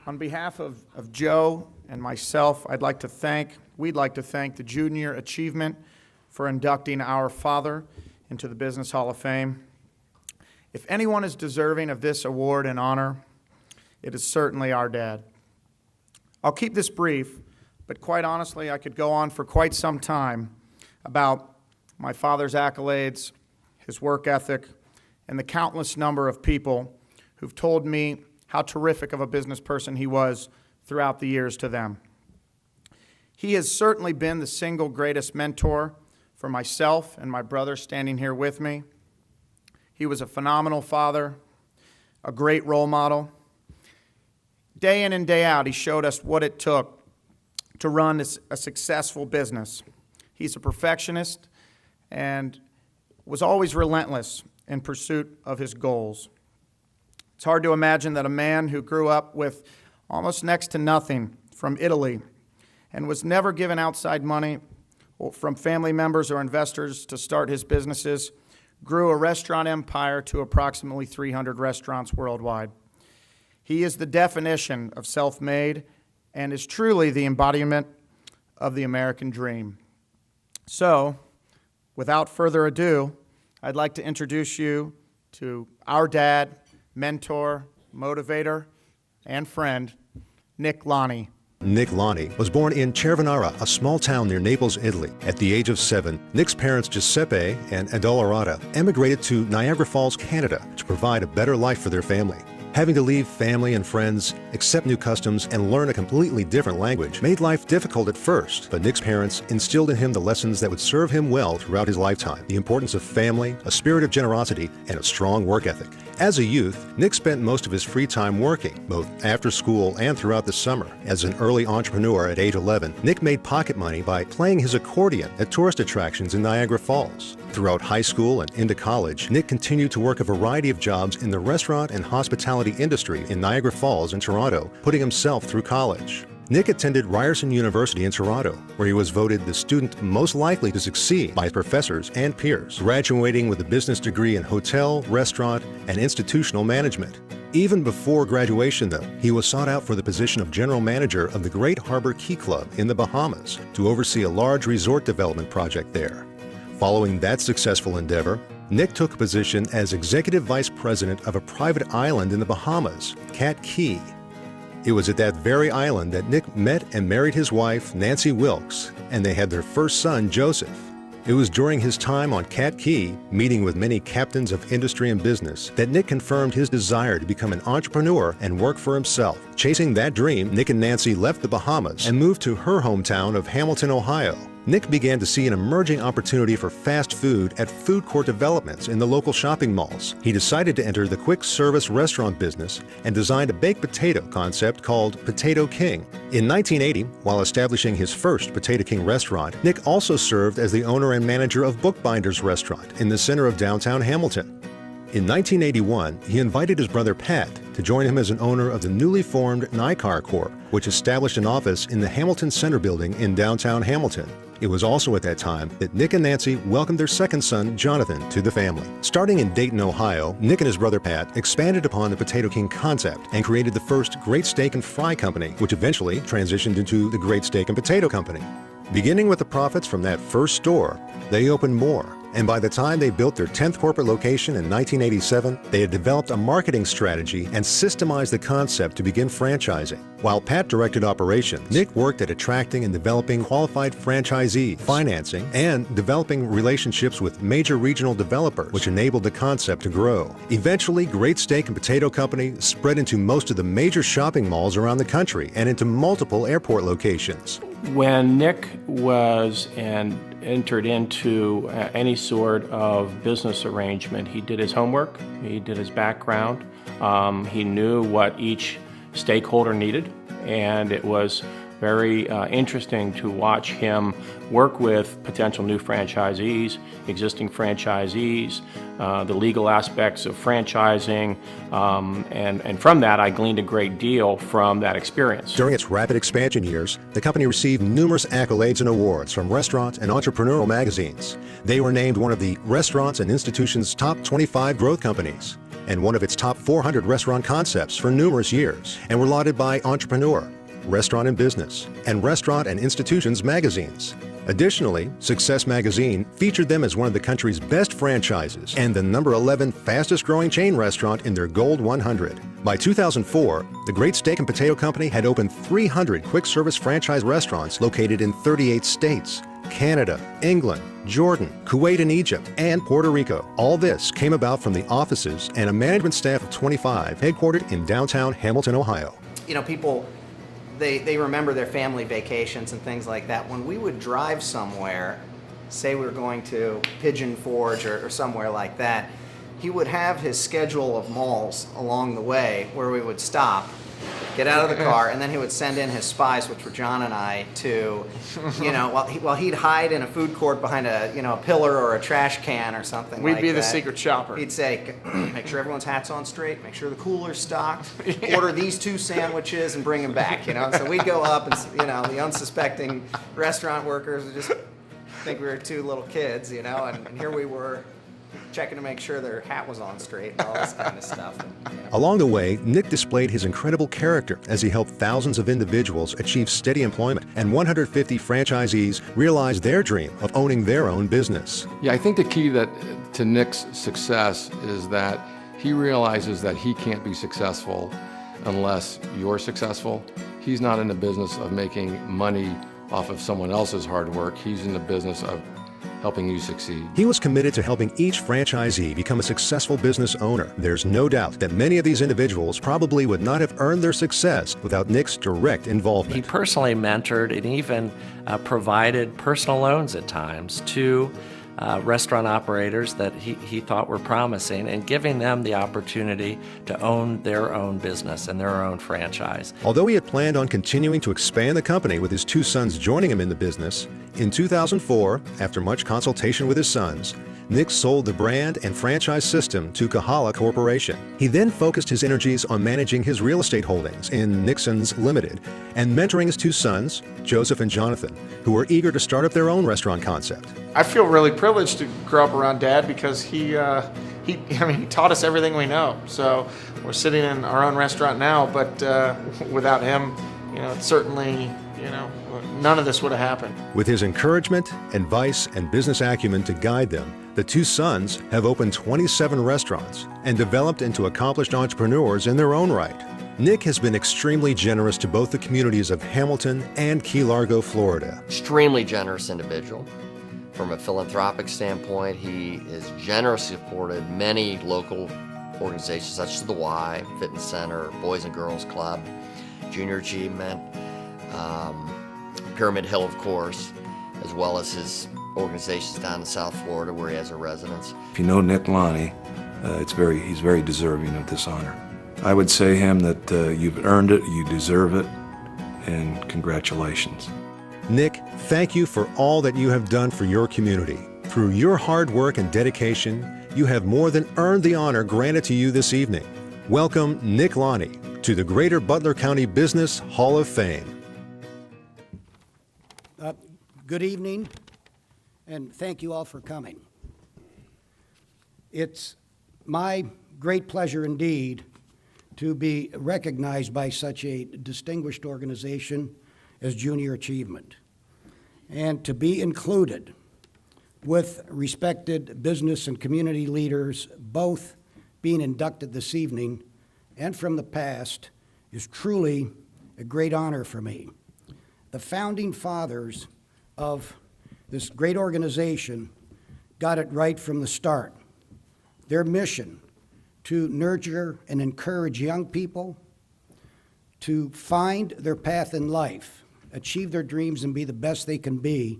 On behalf of Joe and myself, we'd like to thank the Junior Achievement for inducting our father into the Business Hall of Fame. If anyone is deserving of this award and honor, it is certainly our dad. I'll keep this brief, but quite honestly, I could go on for quite some time about my father's accolades, his work ethic, and the countless number of people who've told me how terrific of a business person he was throughout the years to them. He has certainly been the single greatest mentor for myself and my brother standing here with me. He was a phenomenal father, a great role model. Day in and day out, he showed us what it took to run a successful business. He's a perfectionist and was always relentless in pursuit of his goals. It's hard to imagine that a man who grew up with almost next to nothing from Italy and was never given outside money from family members or investors to start his businesses grew a restaurant empire to approximately 300 restaurants worldwide. He is the definition of self-made and is truly the embodiment of the American dream. So, without further ado, I'd like to introduce you to our dad, mentor, motivator, and friend, Nick Lonnie. Nick Lonnie was born in Cervenara, a small town near Naples, Italy. At the age of 7, Nick's parents Giuseppe and Adolorata emigrated to Niagara Falls, Canada to provide a better life for their family. Having to leave family and friends, accept new customs, and learn a completely different language made life difficult at first, but Nick's parents instilled in him the lessons that would serve him well throughout his lifetime: the importance of family, a spirit of generosity, and a strong work ethic. As a youth, Nick spent most of his free time working, both after school and throughout the summer. As an early entrepreneur at age 11, Nick made pocket money by playing his accordion at tourist attractions in Niagara Falls. Throughout high school and into college, Nick continued to work a variety of jobs in the restaurant and hospitality industry in Niagara Falls and Toronto, putting himself through college. Nick attended Ryerson University in Toronto, where he was voted the student most likely to succeed by professors and peers, graduating with a business degree in hotel, restaurant, and institutional management. Even before graduation, though, he was sought out for the position of general manager of the Great Harbor Key Club in the Bahamas to oversee a large resort development project there. Following that successful endeavor, Nick took a position as executive vice president of a private island in the Bahamas, Cat Key. It was at that very island that Nick met and married his wife, Nancy Wilkes, and they had their first son, Joseph. It was during his time on Cat Key, meeting with many captains of industry and business, that Nick confirmed his desire to become an entrepreneur and work for himself. Chasing that dream, Nick and Nancy left the Bahamas and moved to her hometown of Hamilton, Ohio. Nick began to see an emerging opportunity for fast food at food court developments in the local shopping malls. He decided to enter the quick service restaurant business and designed a baked potato concept called Potato King. In 1980, while establishing his first Potato King restaurant, Nick also served as the owner and manager of Bookbinders Restaurant in the center of downtown Hamilton. In 1981, he invited his brother Pat to join him as an owner of the newly formed Nicar Corp., which established an office in the Hamilton Center building in downtown Hamilton. It was also at that time that Nick and Nancy welcomed their second son, Jonathan, to the family. Starting in Dayton, Ohio, Nick and his brother Pat expanded upon the Potato King concept and created the first Great Steak and Fry Company, which eventually transitioned into the Great Steak and Potato Company. Beginning with the profits from that first store, they opened more. And by the time they built their 10th corporate location in 1987, they had developed a marketing strategy and systemized the concept to begin franchising. While Pat directed operations, Nick worked at attracting and developing qualified franchisees, financing, and developing relationships with major regional developers, which enabled the concept to grow. Eventually, Great Steak and Potato Company spread into most of the major shopping malls around the country and into multiple airport locations. When Nick was entered into any sort of business arrangement, he did his homework, he did his background, he knew what each stakeholder needed, and it was very interesting to watch him work with potential new franchisees, existing franchisees, the legal aspects of franchising, and from that I gleaned a great deal from that experience. During its rapid expansion years, the company received numerous accolades and awards from restaurant and entrepreneurial magazines. They were named one of the Restaurants and Institutions' top 25 growth companies and one of its top 400 restaurant concepts for numerous years, and were lauded by Entrepreneur, Restaurant and Business, and Restaurant and Institutions magazines. Additionally, Success Magazine featured them as one of the country's best franchises and the number 11 fastest growing chain restaurant in their Gold 100. By 2004, the Great Steak and Potato Company had opened 300 quick service franchise restaurants located in 38 states, Canada, England, Jordan, Kuwait and Egypt, and Puerto Rico. All this came about from the offices and a management staff of 25 headquartered in downtown Hamilton, Ohio. You know, people, they remember their family vacations and things like that. When we would drive somewhere, say we were going to Pigeon Forge or somewhere like that, he would have his schedule of malls along the way where we would stop, get out of the car, and then he would send in his spies, which were John and I, to, you know, while he'd hide in a food court behind a, you know, a pillar or a trash can or something like that. We'd be the secret shopper. He'd say, make sure everyone's hat's on straight, make sure the cooler's stocked, order these 2 sandwiches and bring them back, you know. So we'd go up and, you know, the unsuspecting restaurant workers would just think we were 2 little kids, you know, and here we were checking to make sure their hat was on straight and all this kind of stuff. Along the way, Nick displayed his incredible character as he helped thousands of individuals achieve steady employment, and 150 franchisees realize their dream of owning their own business. Yeah, I think the key to Nick's success is that he realizes that he can't be successful unless you're successful. He's not in the business of making money off of someone else's hard work. He's in the business of helping you succeed. He was committed to helping each franchisee become a successful business owner. There's no doubt that many of these individuals probably would not have earned their success without Nick's direct involvement. He personally mentored and even provided personal loans at times to restaurant operators that he thought were promising, and giving them the opportunity to own their own business and their own franchise. Although he had planned on continuing to expand the company with his two sons joining him in the business, in 2004, after much consultation with his sons, Nick sold the brand and franchise system to Kahala Corporation. He then focused his energies on managing his real estate holdings in Nixon's Limited and mentoring his two sons, Joseph and Jonathan, who were eager to start up their own restaurant concept. I feel really privileged to grow up around Dad because he taught us everything we know. So we're sitting in our own restaurant now, but without him, it's certainly, none of this would have happened. With his encouragement, advice, and business acumen to guide them, the two sons have opened 27 restaurants and developed into accomplished entrepreneurs in their own right. Nick has been extremely generous to both the communities of Hamilton and Key Largo, Florida. Extremely generous individual. From a philanthropic standpoint, he has generously supported many local organizations such as the Y, Fitness Center, Boys and Girls Club, Junior Achievement, Pyramid Hill, of course, as well as his organizations down in South Florida where he has a residence. If you know Nick Lonnie, he's very deserving of this honor. I would say him that you've earned it, you deserve it, and congratulations. Nick, thank you for all that you have done for your community. Through your hard work and dedication, you have more than earned the honor granted to you this evening. Welcome Nick Lonnie to the Greater Butler County Business Hall of Fame. Good evening, and thank you all for coming. It's my great pleasure indeed to be recognized by such a distinguished organization as Junior Achievement, and to be included with respected business and community leaders, both being inducted this evening and from the past, is truly a great honor for me. The founding fathers of this great organization got it right from the start. Their mission to nurture and encourage young people to find their path in life, achieve their dreams, and be the best they can be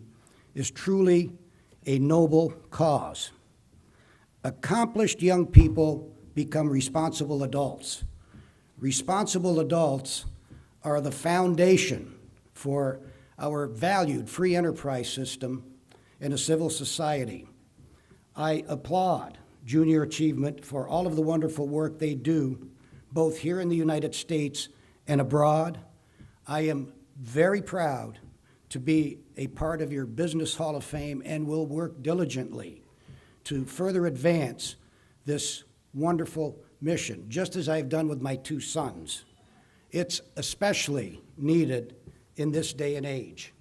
is truly a noble cause. Accomplished young people become responsible adults. Responsible adults are the foundation for our valued free enterprise system in a civil society. I applaud Junior Achievement for all of the wonderful work they do, both here in the United States and abroad. I am very proud to be a part of your Business Hall of Fame and will work diligently to further advance this wonderful mission, just as I've done with my two sons. It's especially needed in this day and age.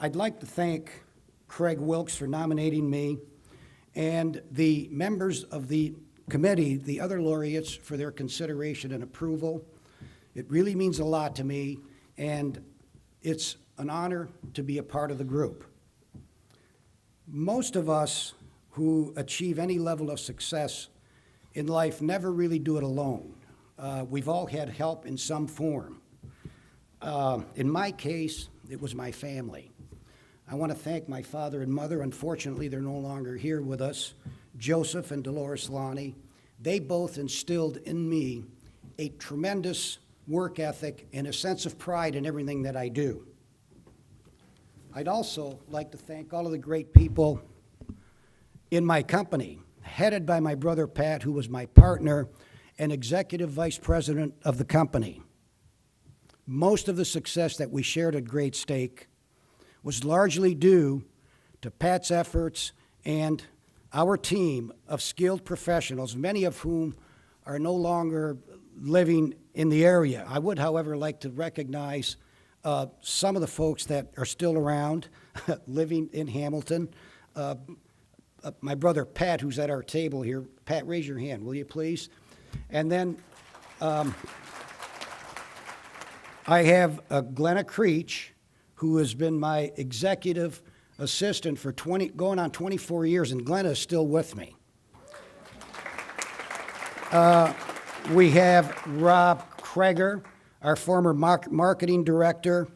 I'd like to thank Craig Wilkes for nominating me and the members of the committee, the other laureates, for their consideration and approval. It really means a lot to me, and it's an honor to be a part of the group. Most of us who achieve any level of success in life never really do it alone. We've all had help in some form. In my case, it was my family. I want to thank my father and mother. Unfortunately, they're no longer here with us, Joseph and Dolores Lonnie. They both instilled in me a tremendous work ethic and a sense of pride in everything that I do. I'd also like to thank all of the great people in my company, headed by my brother Pat, who was my partner and executive vice president of the company. Most of the success that we shared at Great Stake was largely due to Pat's efforts and our team of skilled professionals, many of whom are no longer living in the area. I would, however, like to recognize some of the folks that are still around, living in Hamilton. My brother Pat, who's at our table here. Pat, raise your hand, will you please? And then I have Glenna Creech, who has been my executive assistant for going on 24 years, and Glenna is still with me. We have Rob Kreger, our former marketing director.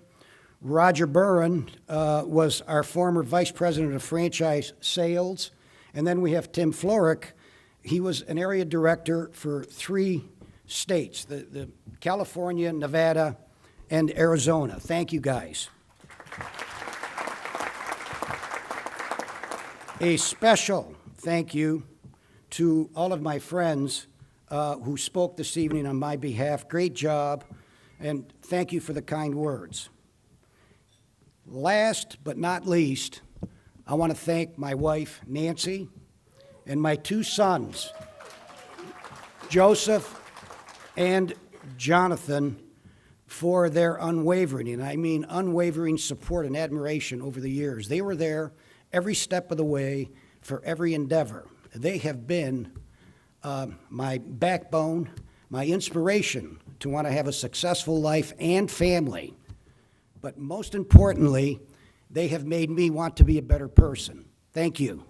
Roger Burren was our former vice president of franchise sales. And then we have Tim Florick. He was an area director for 3 states, the California, Nevada, and Arizona. Thank you, guys. A special thank you to all of my friends who spoke this evening on my behalf. Great job, and thank you for the kind words. Last but not least, I want to thank my wife, Nancy, and my 2 sons, Joseph and Jonathan, for their unwavering, and I mean unwavering support and admiration over the years. They were there every step of the way for every endeavor. They have been my backbone, my inspiration to want to have a successful life and family. But most importantly, they have made me want to be a better person. Thank you.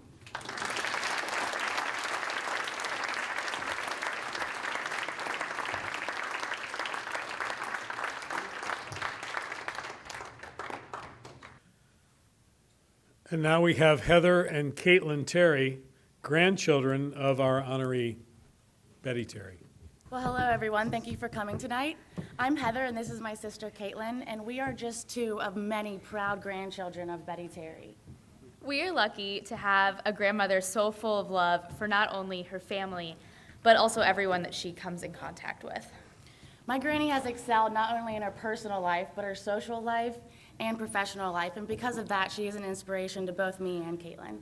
And now we have Heather and Caitlin Terry, grandchildren of our honoree, Betty Terry. Well, hello, everyone. Thank you for coming tonight. I'm Heather, and this is my sister, Caitlin, and we are just 2 of many proud grandchildren of Betty Terry. We are lucky to have a grandmother so full of love for not only her family, but also everyone that she comes in contact with. My granny has excelled not only in her personal life, but her social life and professional life, and because of that, she is an inspiration to both me and Caitlin.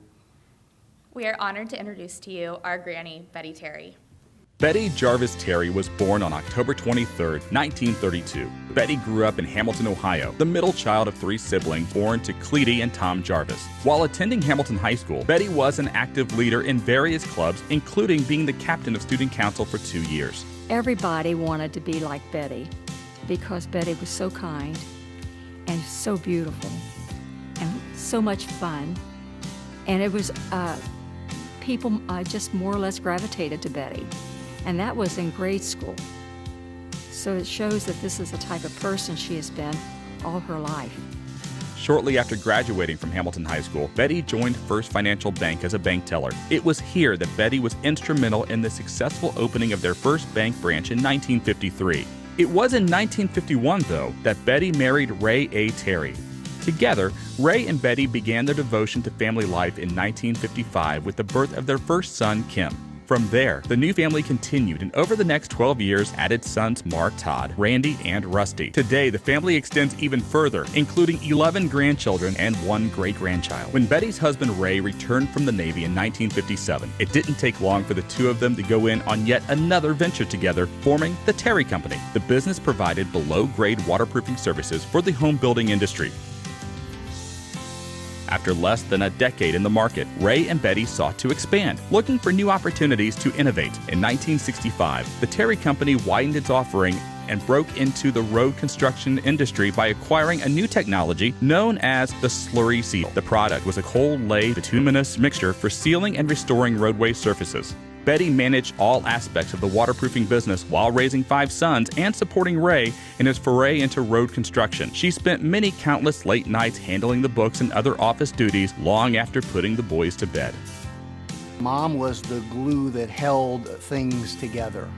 We are honored to introduce to you our granny, Betty Terry. Betty Jarvis Terry was born on October 23, 1932. Betty grew up in Hamilton, Ohio, the middle child of 3 siblings born to Cleety and Tom Jarvis. While attending Hamilton High School, Betty was an active leader in various clubs, including being the captain of student council for 2 years. Everybody wanted to be like Betty because Betty was so kind and so beautiful and so much fun. And it was, people just more or less gravitated to Betty. And that was in grade school. So it shows that this is the type of person she has been all her life. Shortly after graduating from Hamilton High School, Betty joined First Financial Bank as a bank teller. It was here that Betty was instrumental in the successful opening of their first bank branch in 1953. It was in 1951, though, that Betty married Ray A. Terry. Together, Ray and Betty began their devotion to family life in 1955 with the birth of their first son, Kim. From there, the new family continued and over the next 12 years added sons Mark, Todd, Randy, and Rusty. Today, the family extends even further, including 11 grandchildren and 1 great-grandchild. When Betty's husband Ray returned from the Navy in 1957, it didn't take long for the 2 of them to go in on yet another venture together, forming the Terry Company. The business provided below-grade waterproofing services for the home building industry. After less than a decade in the market, Ray and Betty sought to expand, looking for new opportunities to innovate. In 1965, the Terry Company widened its offering and broke into the road construction industry by acquiring a new technology known as the slurry seal. The product was a cold-lay bituminous mixture for sealing and restoring roadway surfaces. Betty managed all aspects of the waterproofing business while raising 5 sons and supporting Ray in his foray into road construction. She spent many countless late nights handling the books and other office duties long after putting the boys to bed. Mom was the glue that held things together.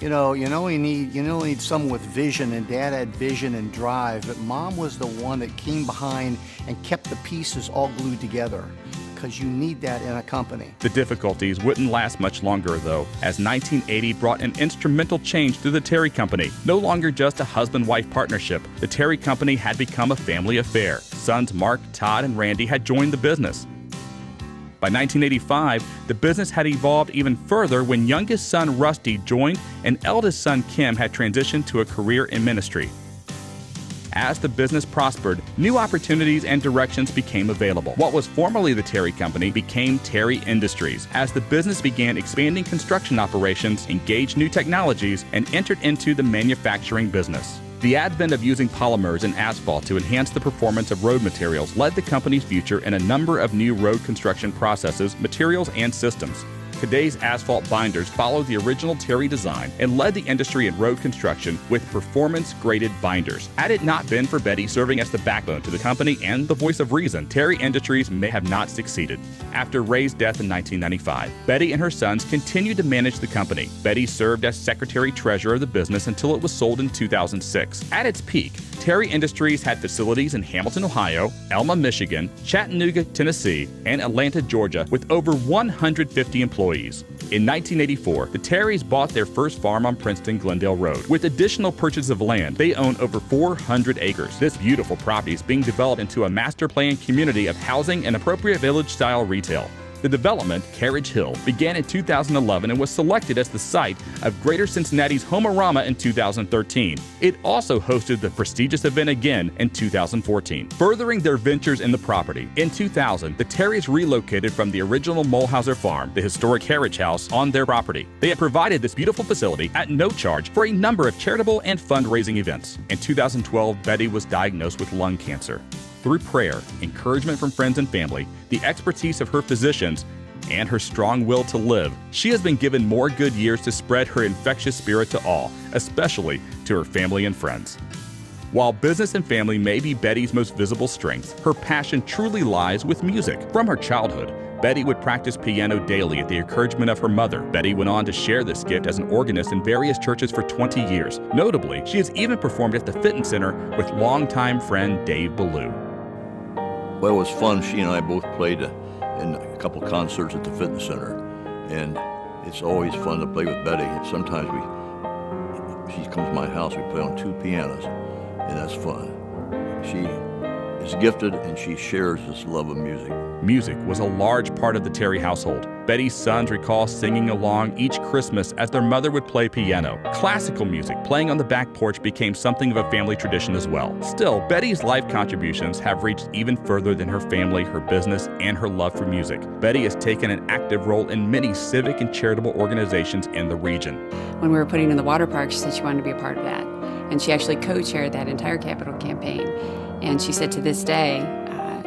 You only need someone with vision, and Dad had vision and drive, but Mom was the one that came behind and kept the pieces all glued together. Because you need that in a company. The difficulties wouldn't last much longer, though, as 1980 brought an instrumental change to the Terry Company. No longer just a husband-wife partnership, the Terry Company had become a family affair. Sons Mark, Todd, and Randy had joined the business. By 1985, the business had evolved even further when youngest son Rusty joined and eldest son Kim had transitioned to a career in ministry. As the business prospered, new opportunities and directions became available. What was formerly the Terry Company became Terry Industries, as the business began expanding construction operations, engaged new technologies, and entered into the manufacturing business. The advent of using polymers and asphalt to enhance the performance of road materials led the company's future in a number of new road construction processes, materials, and systems. Today's asphalt binders follow the original Terry design and led the industry in road construction with performance-graded binders. Had it not been for Betty serving as the backbone to the company and the voice of reason, Terry Industries may have not succeeded. After Ray's death in 1995, Betty and her sons continued to manage the company. Betty served as secretary-treasurer of the business until it was sold in 2006. At its peak, Terry Industries had facilities in Hamilton, Ohio, Elma, Michigan, Chattanooga, Tennessee, and Atlanta, Georgia, with over 150 employees. In 1984, the Terrys bought their first farm on Princeton-Glendale Road. With additional purchase of land, they own over 400 acres. This beautiful property is being developed into a master planned community of housing and appropriate village-style retail. The development, Carriage Hill, began in 2011 and was selected as the site of Greater Cincinnati's Homerama in 2013. It also hosted the prestigious event again in 2014, furthering their ventures in the property. In 2000, the Terrys relocated from the original Mulhauser farm, the historic Carriage House, on their property. They had provided this beautiful facility at no charge for a number of charitable and fundraising events. In 2012, Betty was diagnosed with lung cancer. Through prayer, encouragement from friends and family, the expertise of her physicians, and her strong will to live, she has been given more good years to spread her infectious spirit to all, especially to her family and friends. While business and family may be Betty's most visible strength, her passion truly lies with music. From her childhood, Betty would practice piano daily at the encouragement of her mother. Betty went on to share this gift as an organist in various churches for 20 years. Notably, she has even performed at the Fitness Center with longtime friend Dave Ballou. Well, it was fun. She and I both played in a couple concerts at the Fitness Center, and it's always fun to play with Betty. And sometimes she comes to my house, we play on 2 pianos, and that's fun. She is gifted, and she shares this love of music. Music was a large part of the Terry household. Betty's sons recall singing along each Christmas as their mother would play piano. Classical music playing on the back porch became something of a family tradition as well. Still, Betty's life contributions have reached even further than her family, her business, and her love for music. Betty has taken an active role in many civic and charitable organizations in the region. When we were putting in the water park, she said she wanted to be a part of that. And she actually co-chaired that entire capital campaign. And she said to this day,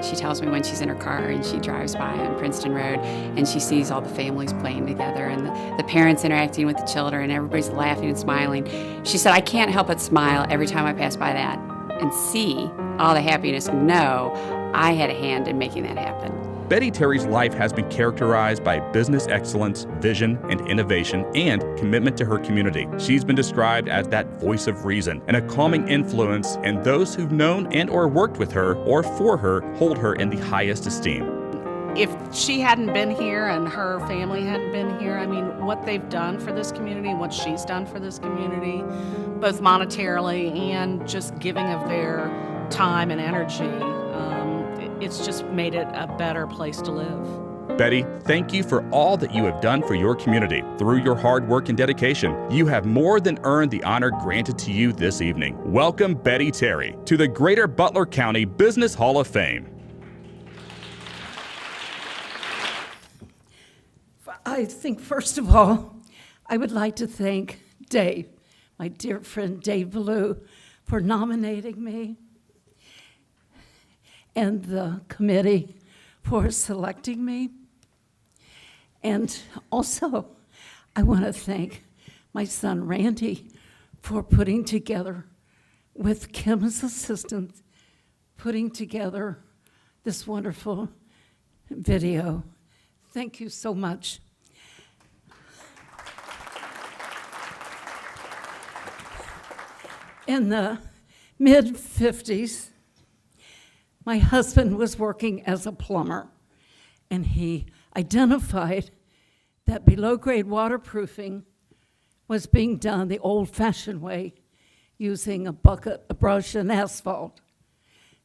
she tells me when she's in her car and she drives by on Princeton Road and she sees all the families playing together and the parents interacting with the children and everybody's laughing and smiling. She said, I can't help but smile every time I pass by that and see all the happiness and know I had a hand in making that happen. Betty Terry's life has been characterized by business excellence, vision, and innovation, and commitment to her community. She's been described as that voice of reason and a calming influence, and those who've known and or worked with her or for her hold her in the highest esteem. If she hadn't been here and her family hadn't been here, I mean, what they've done for this community, what she's done for this community, both monetarily and just giving of their time and energy, it's just made it a better place to live. Betty, thank you for all that you have done for your community. Through your hard work and dedication, you have more than earned the honor granted to you this evening. Welcome, Betty Terry, to the Greater Butler County Business Hall of Fame. I think, first of all, I would like to thank Dave, my dear friend Dave Ballou, for nominating me, and the committee for selecting me. And also, I want to thank my son Randy for putting together, with Kim's assistance, putting together this wonderful video. Thank you so much. In the mid-50s, my husband was working as a plumber, and he identified that below-grade waterproofing was being done the old-fashioned way, using a bucket, a brush, and asphalt.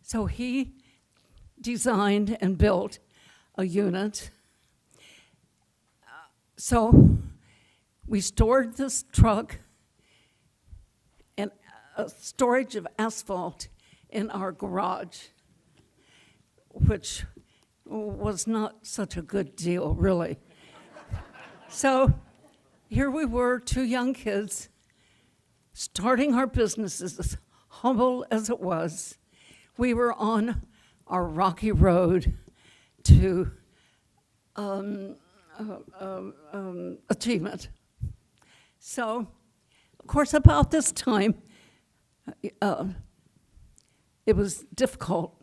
So he designed and built a unit So we stored this truck and a storage of asphalt in our garage, which was not such a good deal, really. So here we were, two young kids, starting our businesses, as humble as it was. We were on our rocky road to achievement. So, of course, about this time, it was difficult.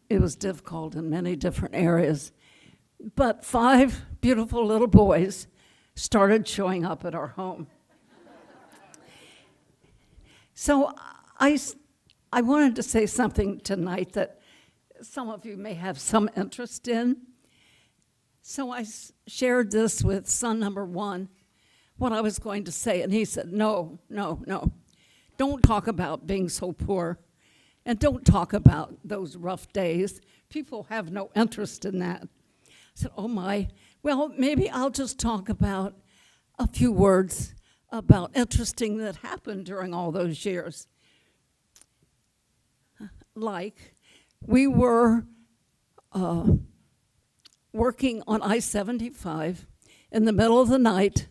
It was difficult in many different areas. But 5 beautiful little boys started showing up at our home. So I wanted to say something tonight that some of you may have some interest in. So I shared this with son number 1, what I was going to say, and he said, no, don't talk about being so poor, and don't talk about those rough days. People have no interest in that. I said, oh my, well, maybe I'll just talk about a few words about interesting that happened during all those years. Like, we were working on I-75 in the middle of the night,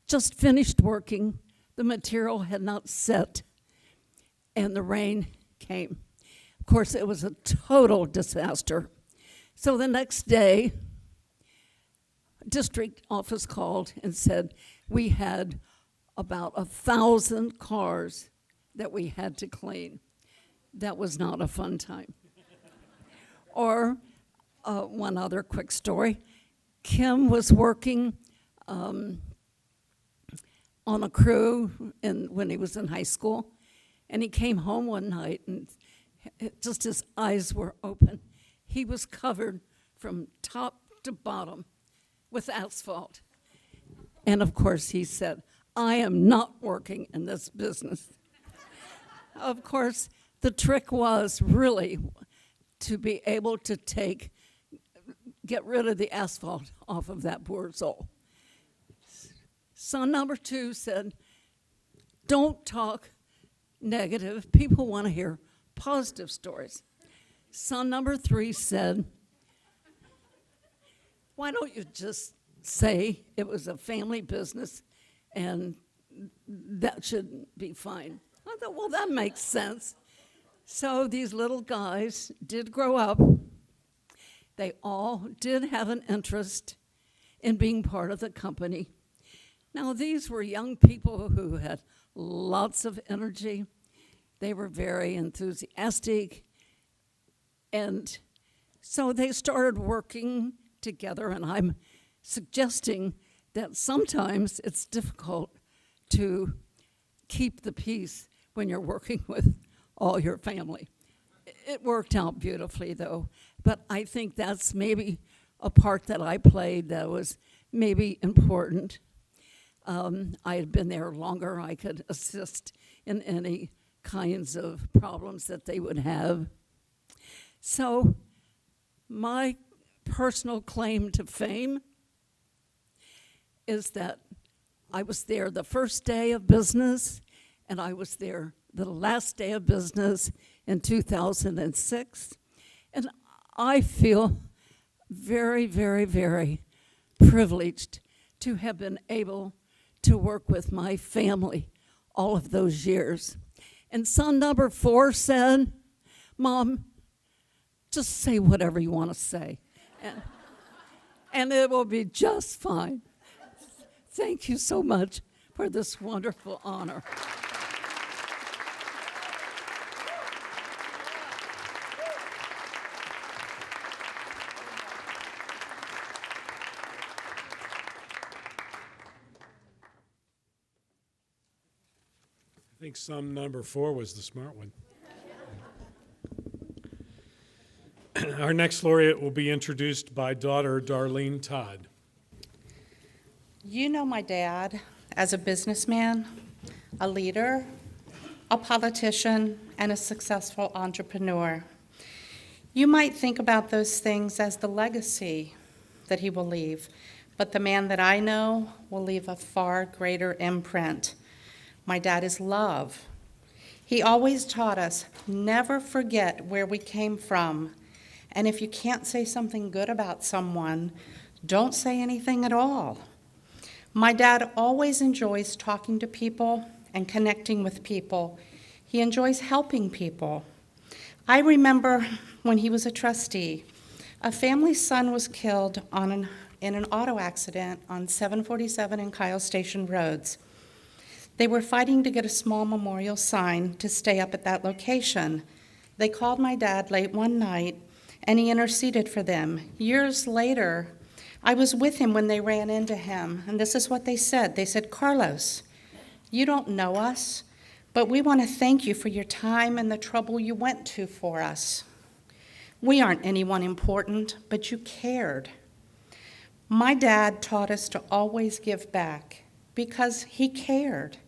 just finished working, the material had not set, and the rain came. Of course, it was a total disaster. So the next day, district office called and said we had about 1,000 cars that we had to clean. That was not a fun time. Or one other quick story. Kim was working on a crew when he was in high school, and he came home one night and just his eyes were open. He was covered from top to bottom with asphalt. And of course he said, I am not working in this business. Of course, the trick was really to be able to get rid of the asphalt off of that poor soul. Son number 2 said, don't talk negative. People want to hear positive stories. Son number 3 said, why don't you just say it was a family business and that should be fine? I thought, well, that makes sense. So these little guys did grow up. They all did have an interest in being part of the company. Now, these were young people who had lots of energy. They were very enthusiastic. And so they started working together, and I'm suggesting that sometimes it's difficult to keep the peace when you're working with all your family. It worked out beautifully, though, but I think that's maybe a part that I played that was maybe important. I had been there longer. I could assist in any kinds of problems that they would have. So my personal claim to fame is that I was there the first day of business, and I was there the last day of business in 2006. And I feel very, very, very privileged to have been able to work with my family all of those years. And son number 4 said, Mom, just say whatever you want to say, and it will be just fine. Thank you so much for this wonderful honor. I think son number 4 was the smart one. Our next laureate will be introduced by daughter Darlene Todd. You know my dad as a businessman, a leader, a politician, and a successful entrepreneur. You might think about those things as the legacy that he will leave, but the man that I know will leave a far greater imprint. My dad is love. He always taught us, never forget where we came from. And if you can't say something good about someone, don't say anything at all. My dad always enjoys talking to people and connecting with people. He enjoys helping people. I remember when he was a trustee, a family's son was killed in an auto accident on 747 and Kyle Station roads. They were fighting to get a small memorial sign to stay up at that location. They called my dad late one night, and he interceded for them. Years later, I was with him when they ran into him, and this is what they said. They said, "Carlos, you don't know us, but we want to thank you for your time and the trouble you went to for us. We aren't anyone important, but you cared." My dad taught us to always give back because he cared,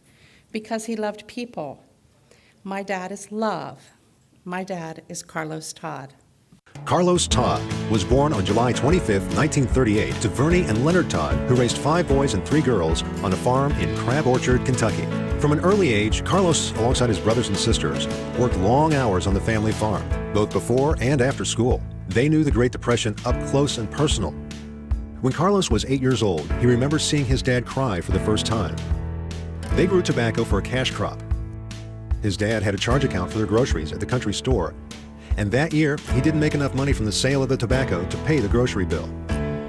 because he loved people. My dad is love. My dad is Carlos Todd. Carlos Todd was born on July 25, 1938, to Vernie and Leonard Todd, who raised 5 boys and 3 girls on a farm in Crab Orchard, Kentucky. From an early age, Carlos, alongside his brothers and sisters, worked long hours on the family farm, both before and after school. They knew the Great Depression up close and personal. When Carlos was 8 years old, he remembers seeing his dad cry for the first time. They grew tobacco for a cash crop. His dad had a charge account for their groceries at the country store, and that year, he didn't make enough money from the sale of the tobacco to pay the grocery bill.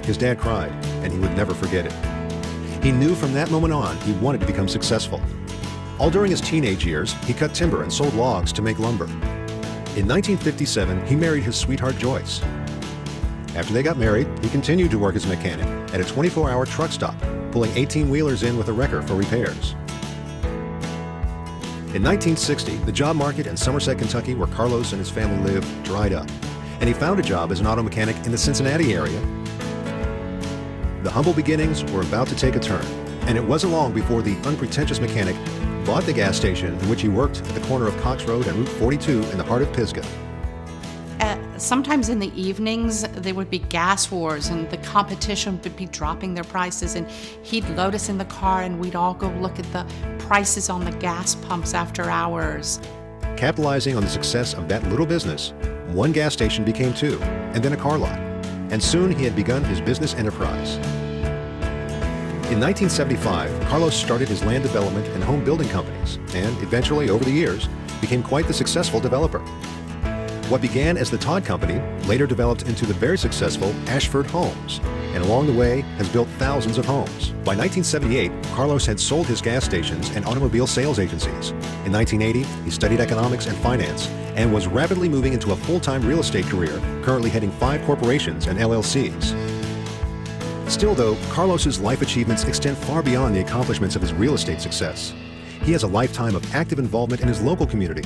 His dad cried, and he would never forget it. He knew from that moment on he wanted to become successful. All during his teenage years, he cut timber and sold logs to make lumber. In 1957, he married his sweetheart Joyce. After they got married, he continued to work as a mechanic at a 24-hour truck stop, pulling 18-wheelers in with a wrecker for repairs. In 1960, the job market in Somerset, Kentucky, where Carlos and his family lived, dried up, and he found a job as an auto mechanic in the Cincinnati area. The humble beginnings were about to take a turn, and it wasn't long before the unpretentious mechanic bought the gas station in which he worked at the corner of Cox Road and Route 42 in the heart of Pisgah. Sometimes in the evenings, there would be gas wars, and the competition would be dropping their prices, and he'd load us in the car, and we'd all go look at the prices on the gas pumps after hours. Capitalizing on the success of that little business, one gas station became 2, and then a car lot, and soon he had begun his business enterprise. In 1975, Carlos started his land development and home building companies, and eventually, over the years, became quite the successful developer. What began as the Todd Company later developed into the very successful Ashford Homes, and along the way has built thousands of homes. By 1978, Carlos had sold his gas stations and automobile sales agencies. In 1980, he studied economics and finance and was rapidly moving into a full-time real estate career, currently heading 5 corporations and LLCs. Still though, Carlos's life achievements extend far beyond the accomplishments of his real estate success. He has a lifetime of active involvement in his local community.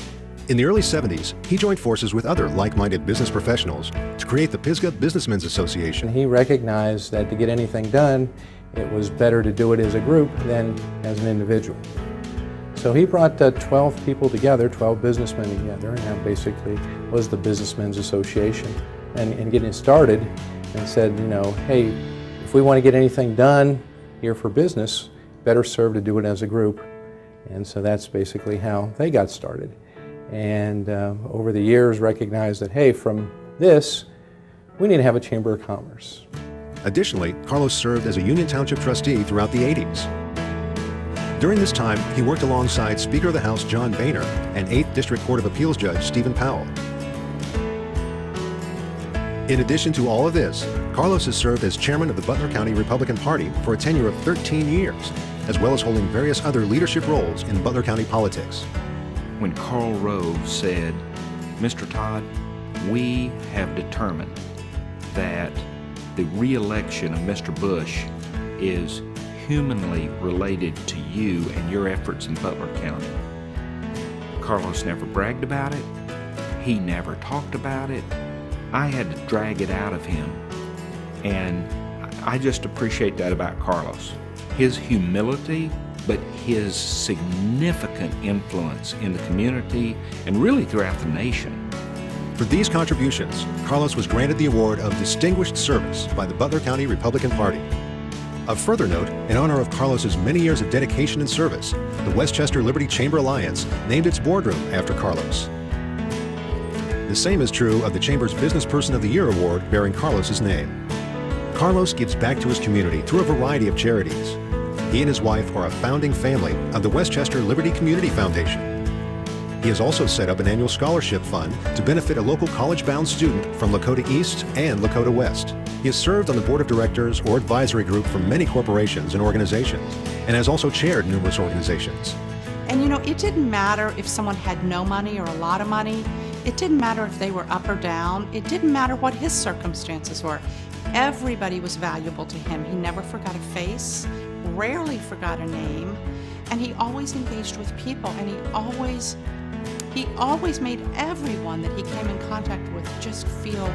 In the early 70s, he joined forces with other like-minded business professionals to create the Pisgah Businessmen's Association. He recognized that to get anything done, it was better to do it as a group than as an individual. So he brought 12 people together, 12 businessmen together, and that basically was the Businessmen's Association. And getting it started, and said, you know, hey, if we want to get anything done here for business, better served to do it as a group. And so that's basically how they got started. And over the years recognized that, hey, from this, we need to have a Chamber of Commerce. Additionally, Carlos served as a Union Township trustee throughout the 80s. During this time, he worked alongside Speaker of the House John Boehner and 8th District Court of Appeals Judge Stephen Powell. In addition to all of this, Carlos has served as chairman of the Butler County Republican Party for a tenure of 13 years, as well as holding various other leadership roles in Butler County politics. When Karl Rove said, "Mr. Todd, we have determined that the re-election of Mr. Bush is humanly related to you and your efforts in Butler County." Carlos never bragged about it. He never talked about it. I had to drag it out of him. And I just appreciate that about Carlos. His humility, but his significant influence in the community and really throughout the nation. For these contributions, Carlos was granted the award of Distinguished Service by the Butler County Republican Party. Of further note, in honor of Carlos's many years of dedication and service, the Westchester Liberty Chamber Alliance named its boardroom after Carlos. The same is true of the Chamber's Business Person of the Year award bearing Carlos's name. Carlos gives back to his community through a variety of charities. He and his wife are a founding family of the Westchester Liberty Community Foundation. He has also set up an annual scholarship fund to benefit a local college-bound student from Lakota East and Lakota West. He has served on the board of directors or advisory group for many corporations and organizations, and has also chaired numerous organizations. And you know, it didn't matter if someone had no money or a lot of money. It didn't matter if they were up or down. It didn't matter what his circumstances were. Everybody was valuable to him. He never forgot a face, rarely forgot a name, and he always engaged with people, and he always made everyone that he came in contact with just feel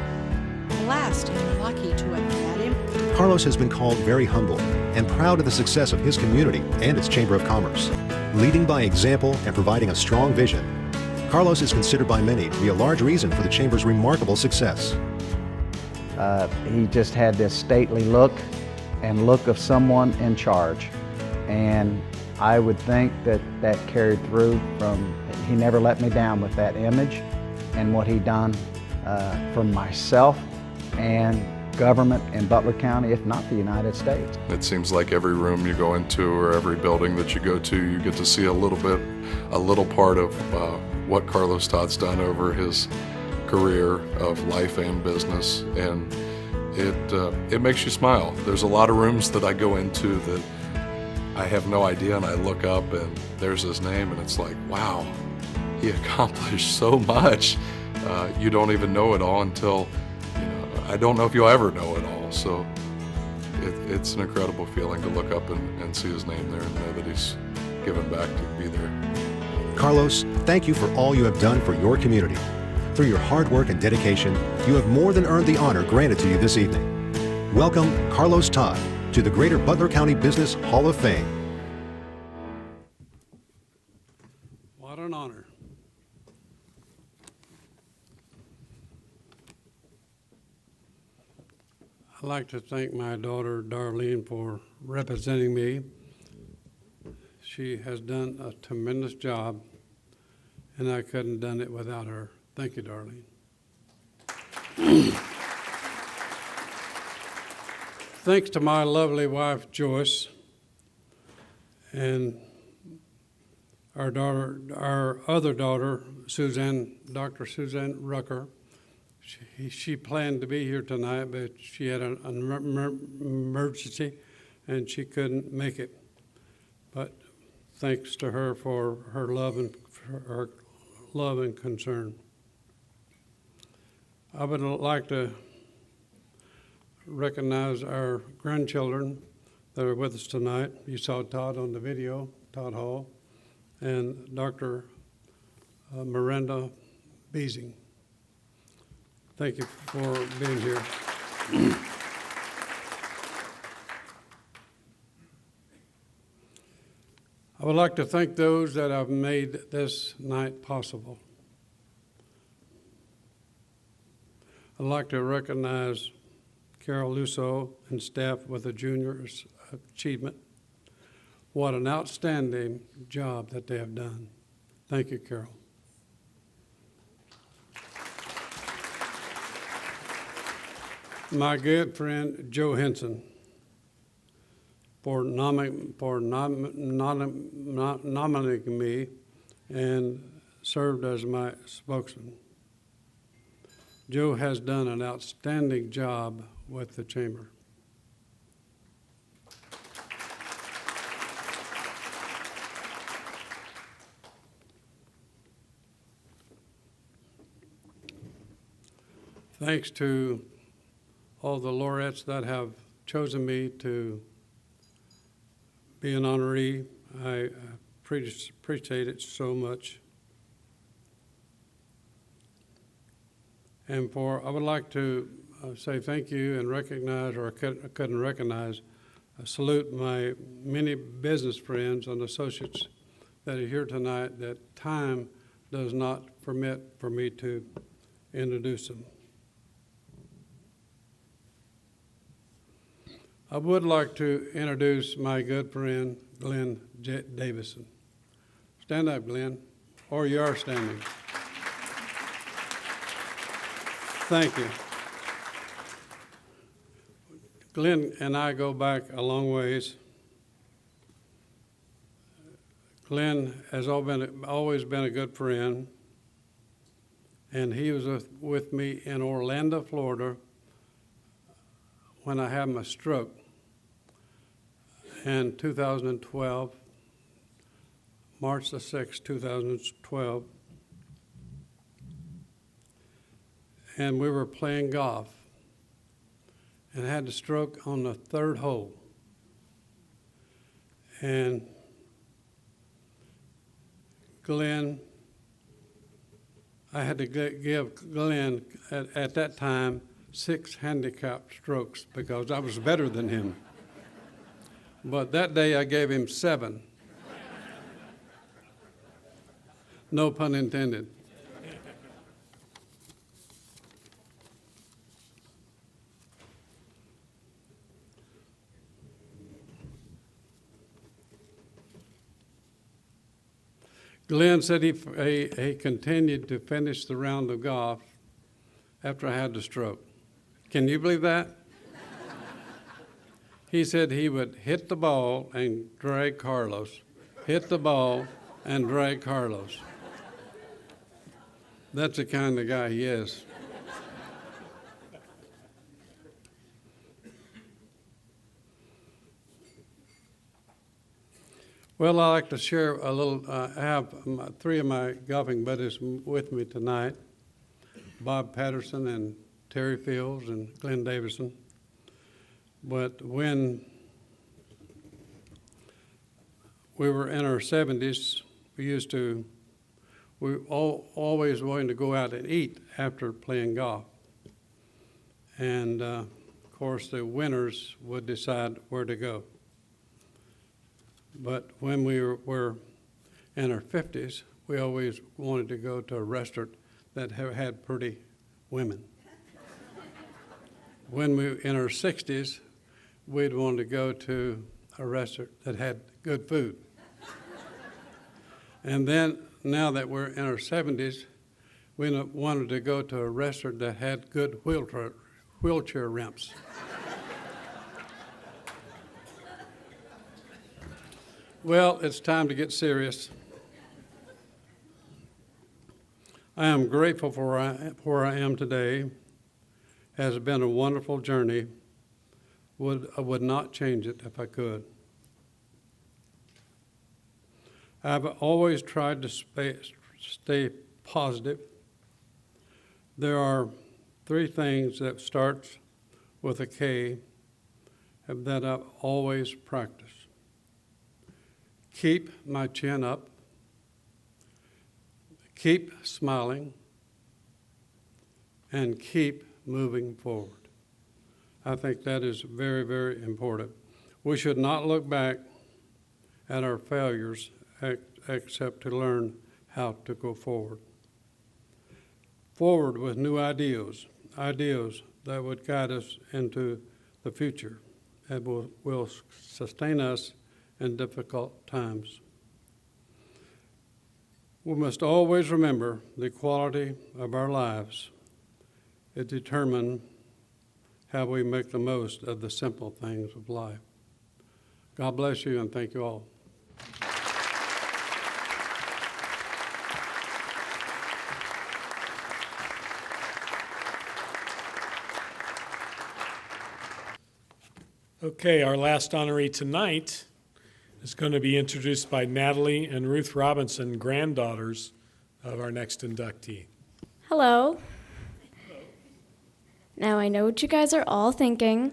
blessed and lucky to have met him. Carlos has been called very humble and proud of the success of his community and its Chamber of Commerce. Leading by example and providing a strong vision, Carlos is considered by many to be a large reason for the Chamber's remarkable success. He just had this stately look and look of someone in charge. And I would think that that carried through from, he never let me down with that image and what he done for myself and government in Butler County, if not the United States. It seems like every room you go into or every building that you go to, you get to see a little part of what Carlos Todd's done over his career of life and business, and it makes you smile. There's a lot of rooms that I go into that I have no idea, and I look up and there's his name, and it's like, wow, he accomplished so much. You don't even know it all until, I don't know if you'll ever know it all. So it's an incredible feeling to look up and see his name there and know that he's given back to be there. Carlos, thank you for all you have done for your community. Through your hard work and dedication, you have more than earned the honor granted to you this evening. Welcome, Carlos Todd, to the Greater Butler County Business Hall of Fame. What an honor. I'd like to thank my daughter, Darlene, for representing me. She has done a tremendous job, and I couldn't have done it without her. Thank you, Darlene. Thanks to my lovely wife, Joyce, and our other daughter, Suzanne, Dr. Suzanne Rucker. She planned to be here tonight, but she had an emergency, and she couldn't make it. But thanks to her for her love and concern. I would like to recognize our grandchildren that are with us tonight. You saw Todd on the video, Todd Hall, and Dr. Miranda Beasing. Thank you for being here. I would like to thank those that have made this night possible. I'd like to recognize Carol Lusso and staff with a junior achievement. What an outstanding job that they have done. Thank you, Carol. My good friend Joe Henson for nominating me and served as my spokesman. Joe has done an outstanding job with the Chamber. Thanks to all the laureates that have chosen me to be an honoree. I appreciate it so much. And I would like to say thank you and recognize, or I couldn't recognize, salute my many business friends and associates that are here tonight that time does not permit for me to introduce them. I would like to introduce my good friend, Glenn Davison. Stand up, Glenn, or you are standing. Thank you. Glenn and I go back a long ways. Glenn has always been a good friend, and he was with me in Orlando, Florida, when I had my stroke in 2012, March the 6th, 2012. And we were playing golf and had the stroke on the third hole. And Glenn, I had to give Glenn, at that time, 6 handicap strokes because I was better than him. But that day I gave him 7. No pun intended. Glenn said he continued to finish the round of golf after I had the stroke. Can you believe that? He said he would hit the ball and drag Carlos, hit the ball and drag Carlos. That's the kind of guy he is. Well, I'd like to share a little, I have 3 of my golfing buddies with me tonight, Bob Patterson and Terry Fields and Glenn Davison. But when we were in our 70s, we always wanted to go out and eat after playing golf. And of course, the winners would decide where to go. But when we were in our 50s, we always wanted to go to a restaurant that had pretty women. When we were in our 60s, we'd want to go to a restaurant that had good food. And then, now that we're in our 70s, we wanted to go to a restaurant that had good wheelchair ramps. Well, it's time to get serious. I am grateful for where I am today. It has been a wonderful journey. I would not change it if I could. I've always tried to stay positive. There are 3 things that starts with a K that I've always practiced. Keep my chin up, keep smiling, and keep moving forward. I think that is very, very important. We should not look back at our failures except to learn how to go forward. Forward with new ideas that would guide us into the future and will sustain us in difficult times. We must always remember the quality of our lives. It determines how we make the most of the simple things of life. God bless you and thank you all. Okay, our last honoree tonight is going to be introduced by Natalie and Ruth Robinson, granddaughters of our next inductee. Hello. Now I know what you guys are all thinking.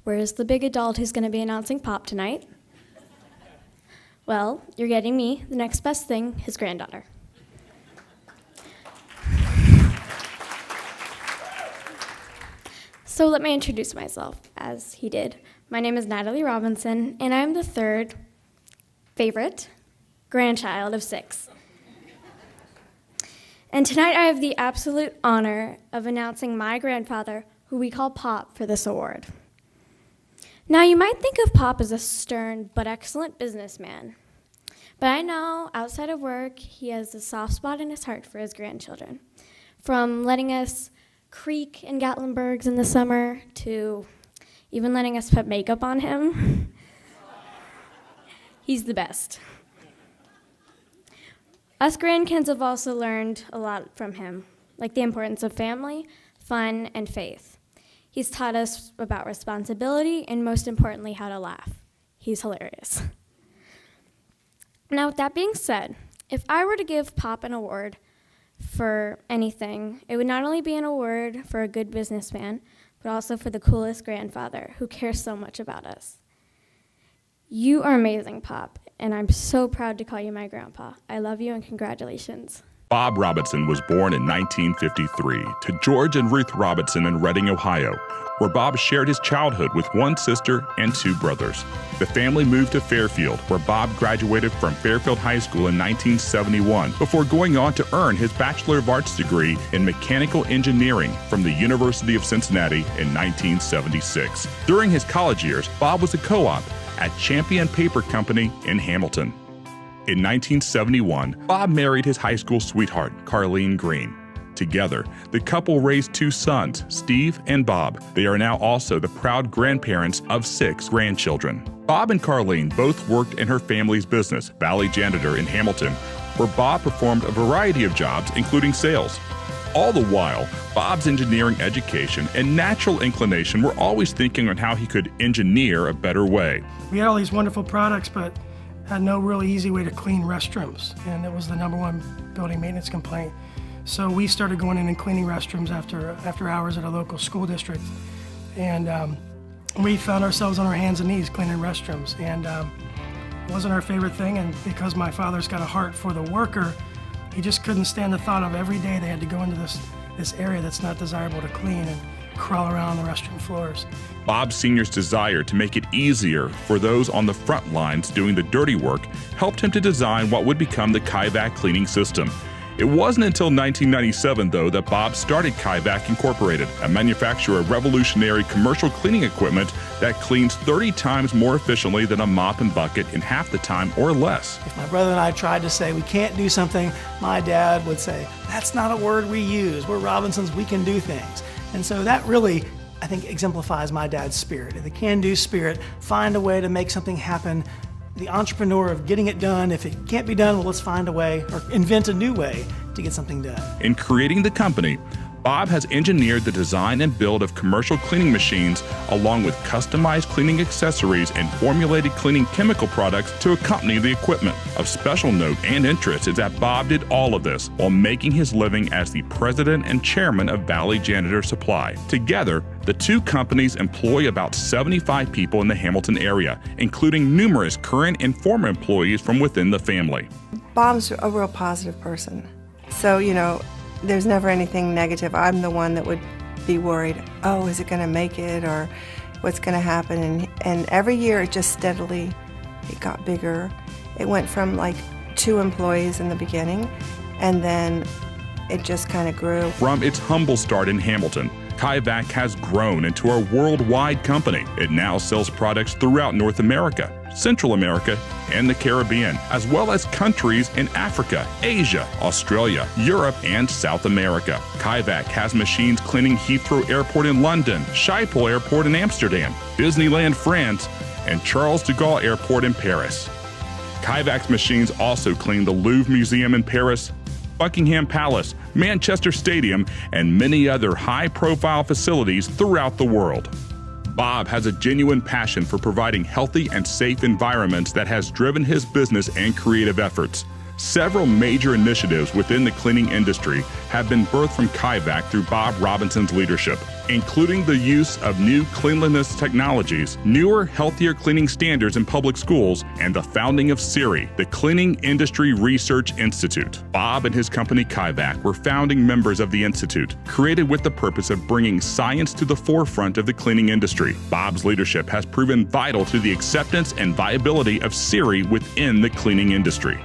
Where's the big adult who's going to be announcing Pop tonight? Well, you're getting me, the next best thing, his granddaughter. So let me introduce myself, as he did. My name is Natalie Robinson, and I'm the 3rd favorite grandchild of 6. And tonight I have the absolute honor of announcing my grandfather, who we call Pop, for this award. Now, you might think of Pop as a stern but excellent businessman. But I know outside of work, he has a soft spot in his heart for his grandchildren. From letting us creek in Gatlinburgs in the summer to even letting us put makeup on him. He's the best. Us grandkids have also learned a lot from him, like the importance of family, fun, and faith. He's taught us about responsibility and, most importantly, how to laugh. He's hilarious. Now, with that being said, if I were to give Pop an award for anything, it would not only be an award for a good businessman, but also for the coolest grandfather who cares so much about us. You are amazing, Pop, and I'm so proud to call you my grandpa. I love you and congratulations. Bob Robinson was born in 1953 to George and Ruth Robinson in Reading, Ohio, where Bob shared his childhood with one sister and two brothers. The family moved to Fairfield, where Bob graduated from Fairfield High School in 1971 before going on to earn his Bachelor of Arts degree in Mechanical Engineering from the University of Cincinnati in 1976. During his college years, Bob was a co-op at Champion Paper Company in Hamilton. In 1971, Bob married his high school sweetheart, Carlene Green. Together, the couple raised two sons, Steve and Bob. They are now also the proud grandparents of 6 grandchildren. Bob and Carlene both worked in her family's business, Valley Janitor in Hamilton, where Bob performed a variety of jobs, including sales. All the while, Bob's engineering education and natural inclination were always thinking on how he could engineer a better way. We had all these wonderful products, but had no really easy way to clean restrooms, and it was the #1 building maintenance complaint. So we started going in and cleaning restrooms after hours at a local school district, and we found ourselves on our hands and knees cleaning restrooms, and it wasn't our favorite thing, and because my father's got a heart for the worker, he just couldn't stand the thought of every day they had to go into this area that's not desirable to clean and crawl around the restroom floors. Bob Sr.'s desire to make it easier for those on the front lines doing the dirty work helped him to design what would become the Kaivac cleaning system. It wasn't until 1997, though, that Bob started Kaivac Incorporated, a manufacturer of revolutionary commercial cleaning equipment that cleans 30 times more efficiently than a mop and bucket in half the time or less. If my brother and I tried to say we can't do something, my dad would say, "That's not a word we use. We're Robinsons, we can do things." And so that really, I think, exemplifies my dad's spirit, the can-do spirit, find a way to make something happen, the entrepreneur of getting it done. If it can't be done, well, let's find a way or invent a new way to get something done. In creating the company, Bob has engineered the design and build of commercial cleaning machines, along with customized cleaning accessories and formulated cleaning chemical products to accompany the equipment. Of special note and interest is that Bob did all of this while making his living as the president and chairman of Valley Janitor Supply. Together, the two companies employ about 75 people in the Hamilton area, including numerous current and former employees from within the family. Bob's a real positive person. So, there's never anything negative. I'm the one that would be worried, oh, is it going to make it, or what's going to happen? And every year it just steadily, it got bigger. It went from like 2 employees in the beginning, and then it just kind of grew. From its humble start in Hamilton, Kaivac has grown into a worldwide company. It now sells products throughout North America, Central America, and the Caribbean, as well as countries in Africa, Asia, Australia, Europe, and South America. Kaivac has machines cleaning Heathrow Airport in London, Schiphol Airport in Amsterdam, Disneyland France, and Charles de Gaulle Airport in Paris. Kaivac's machines also clean the Louvre Museum in Paris, Buckingham Palace, Manchester Stadium, and many other high-profile facilities throughout the world. Bob has a genuine passion for providing healthy and safe environments that has driven his business and creative efforts. Several major initiatives within the cleaning industry have been birthed from Kaivac through Bob Robinson's leadership, including the use of new cleanliness technologies, newer, healthier cleaning standards in public schools, and the founding of CIRI, the Cleaning Industry Research Institute. Bob and his company Kaivac were founding members of the institute, created with the purpose of bringing science to the forefront of the cleaning industry. Bob's leadership has proven vital to the acceptance and viability of CIRI within the cleaning industry.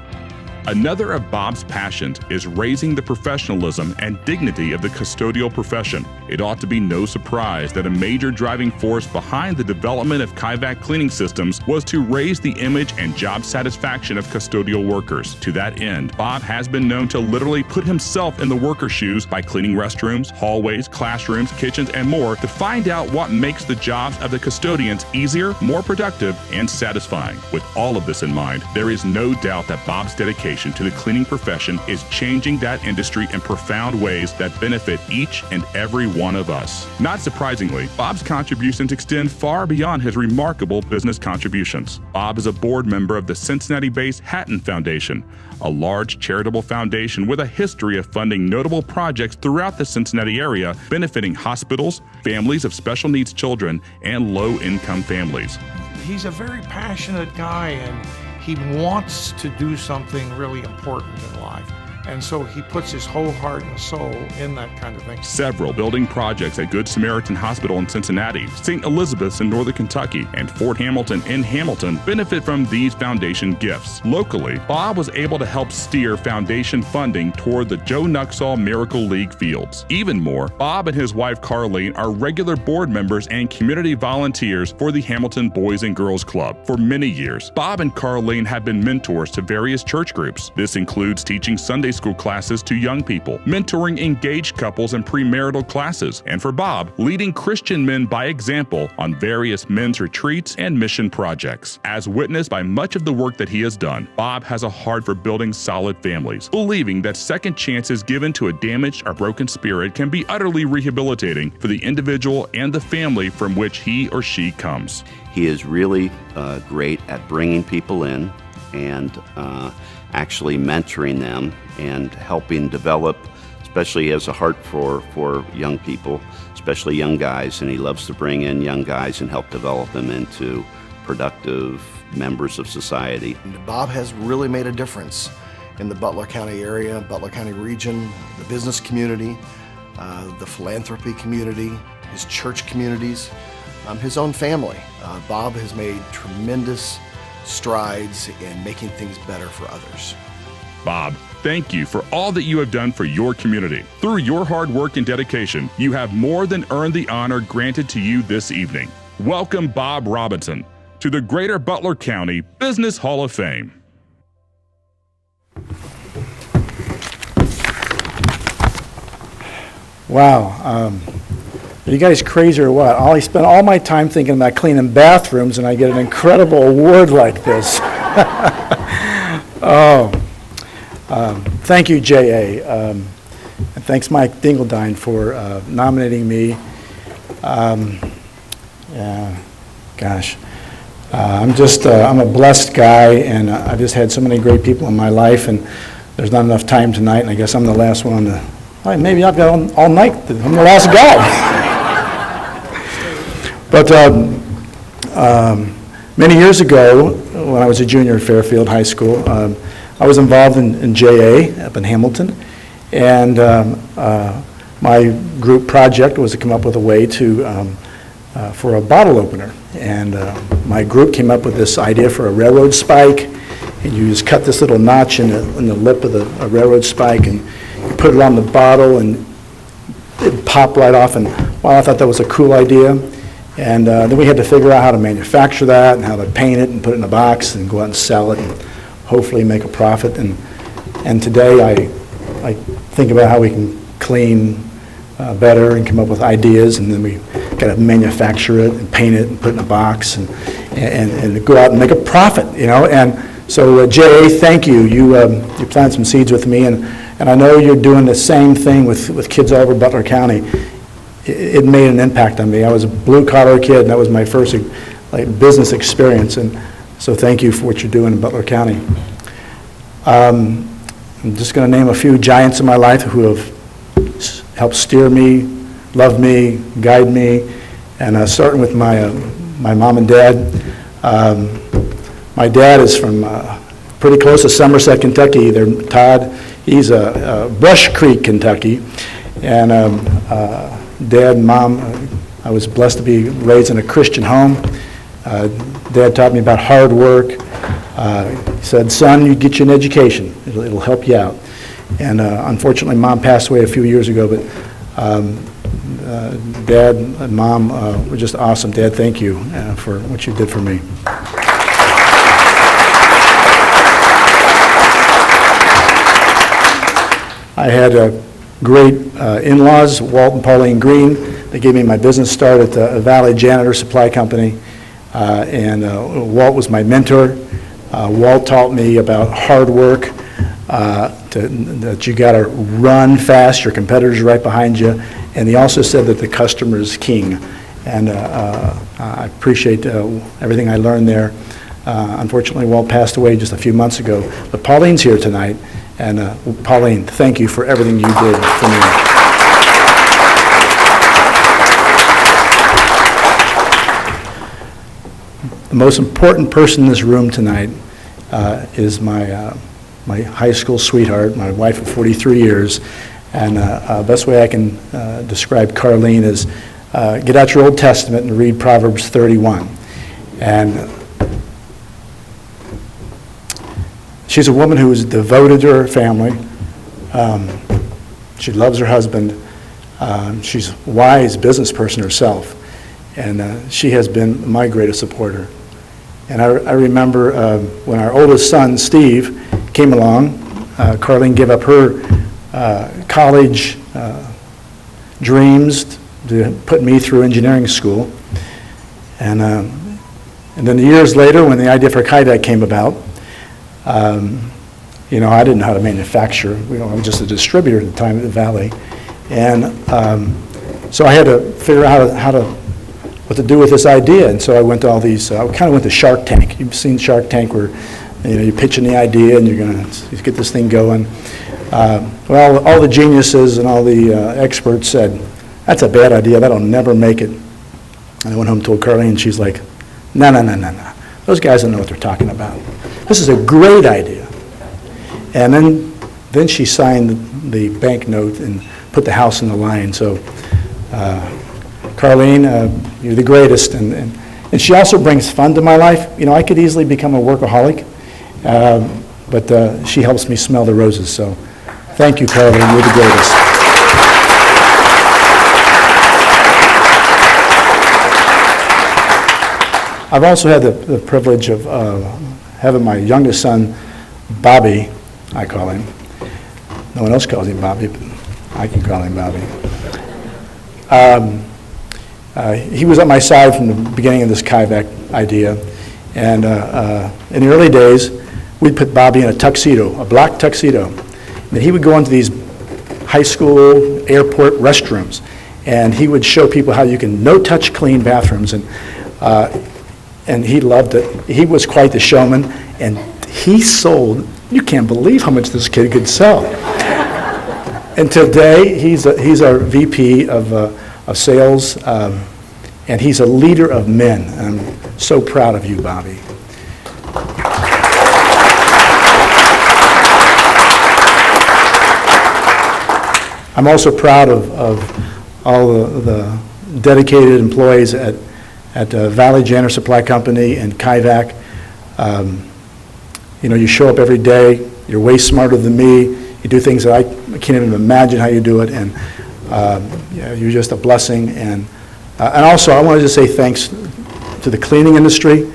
Another of Bob's passions is raising the professionalism and dignity of the custodial profession. It ought to be no surprise that a major driving force behind the development of Kivak cleaning systems was to raise the image and job satisfaction of custodial workers. To that end, Bob has been known to literally put himself in the worker's shoes by cleaning restrooms, hallways, classrooms, kitchens, and more to find out what makes the jobs of the custodians easier, more productive, and satisfying. With all of this in mind, there is no doubt that Bob's dedication to the cleaning profession is changing that industry in profound ways that benefit each and every one of us. Not surprisingly, Bob's contributions extend far beyond his remarkable business contributions. Bob is a board member of the Cincinnati-based Hatton Foundation, a large charitable foundation with a history of funding notable projects throughout the Cincinnati area, benefiting hospitals, families of special needs children, and low-income families. He's a very passionate guy, and he wants to do something really important in life. And so he puts his whole heart and soul in that kind of thing. Several building projects at Good Samaritan Hospital in Cincinnati, St. Elizabeth's in Northern Kentucky, and Fort Hamilton in Hamilton benefit from these foundation gifts. Locally, Bob was able to help steer foundation funding toward the Joe Nuxall Miracle League fields. Even more, Bob and his wife Carlene are regular board members and community volunteers for the Hamilton Boys and Girls Club. For many years, Bob and Carlene have been mentors to various church groups. This includes teaching Sunday school classes to young people, mentoring engaged couples in premarital classes, and for Bob, leading Christian men by example on various men's retreats and mission projects. As witnessed by much of the work that he has done, Bob has a heart for building solid families, believing that second chances given to a damaged or broken spirit can be utterly rehabilitating for the individual and the family from which he or she comes. He is really great at bringing people in and actually mentoring them and helping develop, especially he has a heart for young people, especially young guys, and he loves to bring in young guys and help develop them into productive members of society. Bob has really made a difference in the Butler County area, Butler County region, the business community, the philanthropy community, his church communities, his own family. Bob has made tremendous strides in making things better for others. Bob, thank you for all that you have done for your community. Through your hard work and dedication, you have more than earned the honor granted to you this evening. Welcome Bob Robinson to the Greater Butler County Business Hall of Fame. Wow. Are you guys crazy or what? I spend all my time thinking about cleaning bathrooms, and I get an incredible award like this. Thank you, J.A. And thanks, Mike Dingledine, for nominating me. I'm a blessed guy, and I've just had so many great people in my life, and there's not enough time tonight, and I guess I'm the last one on the, maybe I've got all night, I'm the last guy. But many years ago, when I was a junior at Fairfield High School, I was involved in JA up in Hamilton, and my group project was to come up with a way to for a bottle opener. And my group came up with this idea for a railroad spike, and you just cut this little notch in the lip of a railroad spike, and you put it on the bottle, and it popped right off. And I thought that was a cool idea. And then we had to figure out how to manufacture that and how to paint it and put it in a box and go out and sell it and hopefully make a profit. And today I think about how we can clean better and come up with ideas, and then we got to manufacture it and paint it and put it in a box and go out and make a profit, you know. And so J.A., thank you. You planted some seeds with me, and I know you're doing the same thing with kids all over Butler County. It made an impact on me. I was a blue-collar kid, and that was my first business experience, and so thank you for what you're doing in Butler County. I'm just going to name a few giants in my life who have helped steer me, love me, guide me, and starting with my mom and dad. My dad is from pretty close to Somerset, Kentucky. Todd, he's Brush Creek, Kentucky, and Dad and Mom, I was blessed to be raised in a Christian home. Dad taught me about hard work, He said, son, you get you an education. It'll help you out. And unfortunately, Mom passed away a few years ago, but Dad and Mom were just awesome. Dad, thank you for what you did for me. I had great in-laws, Walt and Pauline Green. They gave me my business start at the Valley Janitor Supply Company. Walt was my mentor. Walt taught me about hard work, that you got to run fast, your competitor's right behind you. And he also said that the customer is king. And I appreciate everything I learned there. Unfortunately, Walt passed away just a few months ago. But Pauline's here tonight. And Pauline, thank you for everything you did for me. The most important person in this room tonight is my high school sweetheart, my wife of 43 years. And best way I can describe Carlene is get out your Old Testament and read Proverbs 31. And she's a woman who is devoted to her family. She loves her husband. She's a wise business person herself. And she has been my greatest supporter. And I remember when our oldest son, Steve, came along, Carlene gave up her college dreams to put me through engineering school. And then years later, when the idea for Kaivac came about, you know, I didn't know how to manufacture. I was just a distributor at the time at the Valley. And so I had to figure out what to do with this idea. And so I went to all these, I kind of went to Shark Tank. You've seen Shark Tank where, you know, you're pitching the idea and you're going to get this thing going. Well, all the geniuses and all the experts said, that's a bad idea, that'll never make it. And I went home and told Carlene, and she's like, no. Those guys don't know what they're talking about. This is a great idea. And then she signed the bank note and put the house in the line. So, Carlene, you're the greatest. And she also brings fun to my life. You know, I could easily become a workaholic, but she helps me smell the roses. So thank you, Carlene. You're the greatest. I've also had the privilege of having my youngest son, Bobby, I call him. No one else calls him Bobby, but I can call him Bobby. He was at my side from the beginning of this Kaivac idea. And in the early days, we'd put Bobby in a tuxedo, a black tuxedo. And he would go into these high school, airport restrooms, and he would show people how you can no-touch clean bathrooms. And he loved it. He was quite the showman, and he sold, you can't believe how much this kid could sell. And today, he's our VP of sales, and he's a leader of men. I'm so proud of you, Bobby. I'm also proud of all the dedicated employees at Valley Janitor Supply Company and Kaivac. You know, you show up every day, you're way smarter than me, you do things that I can't even imagine how you do it, and yeah, you're just a blessing. And also, I wanted to say thanks to the cleaning industry.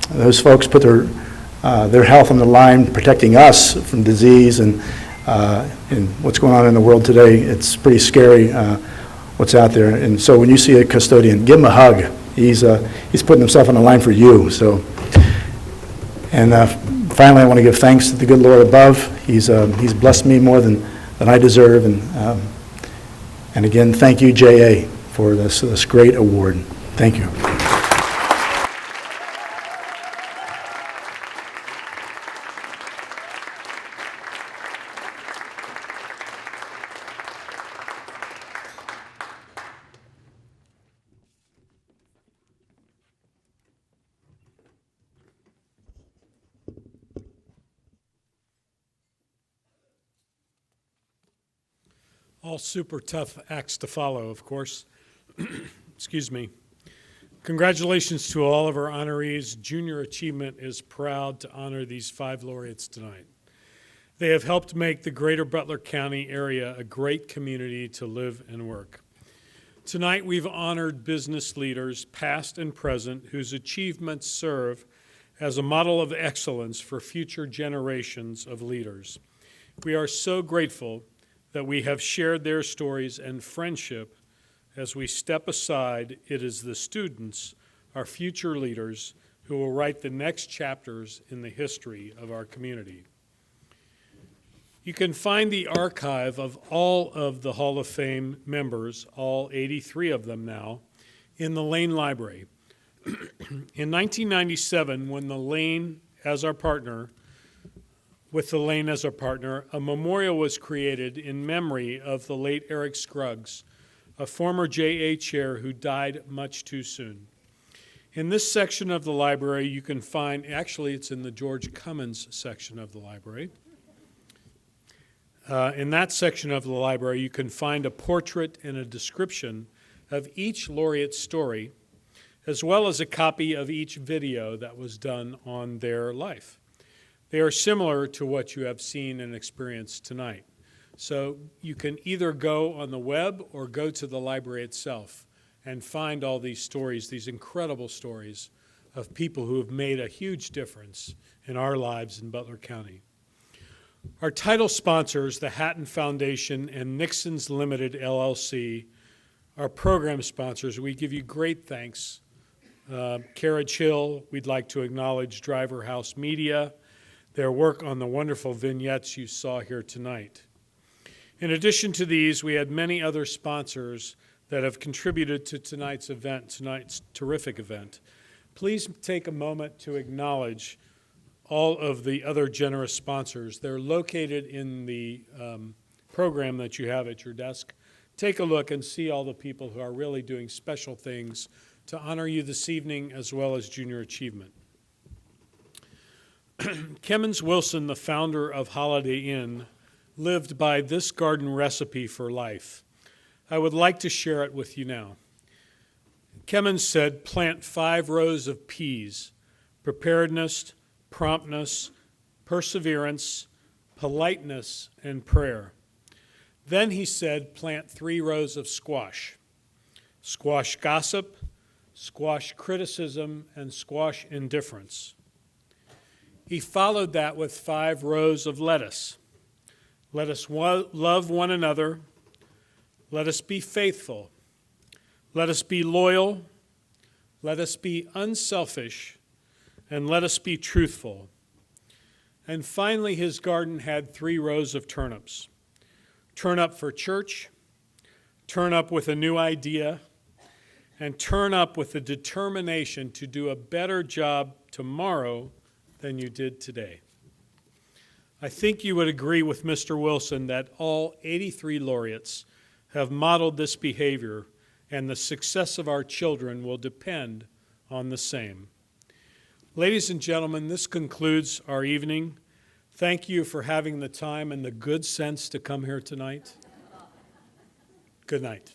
Those folks put their health on the line, protecting us from disease and what's going on in the world today. It's pretty scary what's out there. And so when you see a custodian, give him a hug. He's putting himself on the line for you. So, and finally, I want to give thanks to the good Lord above. He's blessed me more than I deserve. And again, thank you, JA, for this great award. Thank you. All super tough acts to follow, of course. Excuse me. Congratulations to all of our honorees. Junior Achievement is proud to honor these 5 laureates tonight. They have helped make the greater Butler County area a great community to live and work. Tonight we've honored business leaders, past and present, whose achievements serve as a model of excellence for future generations of leaders. We are so grateful that we have shared their stories and friendship. As we step aside, it is the students, our future leaders, who will write the next chapters in the history of our community. You can find the archive of all of the Hall of Fame members, all 83 of them now, in the Lane Library. In 1997, when the Lane as our partner, with the Lane as our partner, a memorial was created in memory of the late Eric Scruggs, a former JA chair who died much too soon. In this section of the library, you can find, actually it's in the George Cummins section of the library. In that section of the library, you can find a portrait and a description of each laureate's story, as well as a copy of each video that was done on their life. They are similar to what you have seen and experienced tonight. So you can either go on the web or go to the library itself and find all these stories, these incredible stories of people who have made a huge difference in our lives in Butler County. Our title sponsors, the Hatton Foundation and Nixon's Limited LLC, our program sponsors. We give you great thanks. Carriage Hill, we'd like to acknowledge Driver House Media, their work on the wonderful vignettes you saw here tonight. In addition to these, we had many other sponsors that have contributed to tonight's event, tonight's terrific event. Please take a moment to acknowledge all of the other generous sponsors. They're located in the program that you have at your desk. Take a look and see all the people who are really doing special things to honor you this evening, as well as Junior Achievement. Kemmons Wilson, the founder of Holiday Inn, lived by this garden recipe for life. I would like to share it with you now. Kemmons said, plant 5 rows of peas, preparedness, promptness, perseverance, politeness, and prayer. Then he said, plant 3 rows of squash. Squash gossip, squash criticism, and squash indifference. He followed that with 5 rows of lettuce. Let us love one another. Let us be faithful. Let us be loyal. Let us be unselfish. And let us be truthful. And finally, his garden had 3 rows of turnips. Turn up for church, turn up with a new idea, and turn up with the determination to do a better job tomorrow than you did today. I think you would agree with Mr. Wilson that all 83 laureates have modeled this behavior, and the success of our children will depend on the same. Ladies and gentlemen, this concludes our evening. Thank you for having the time and the good sense to come here tonight. Good night.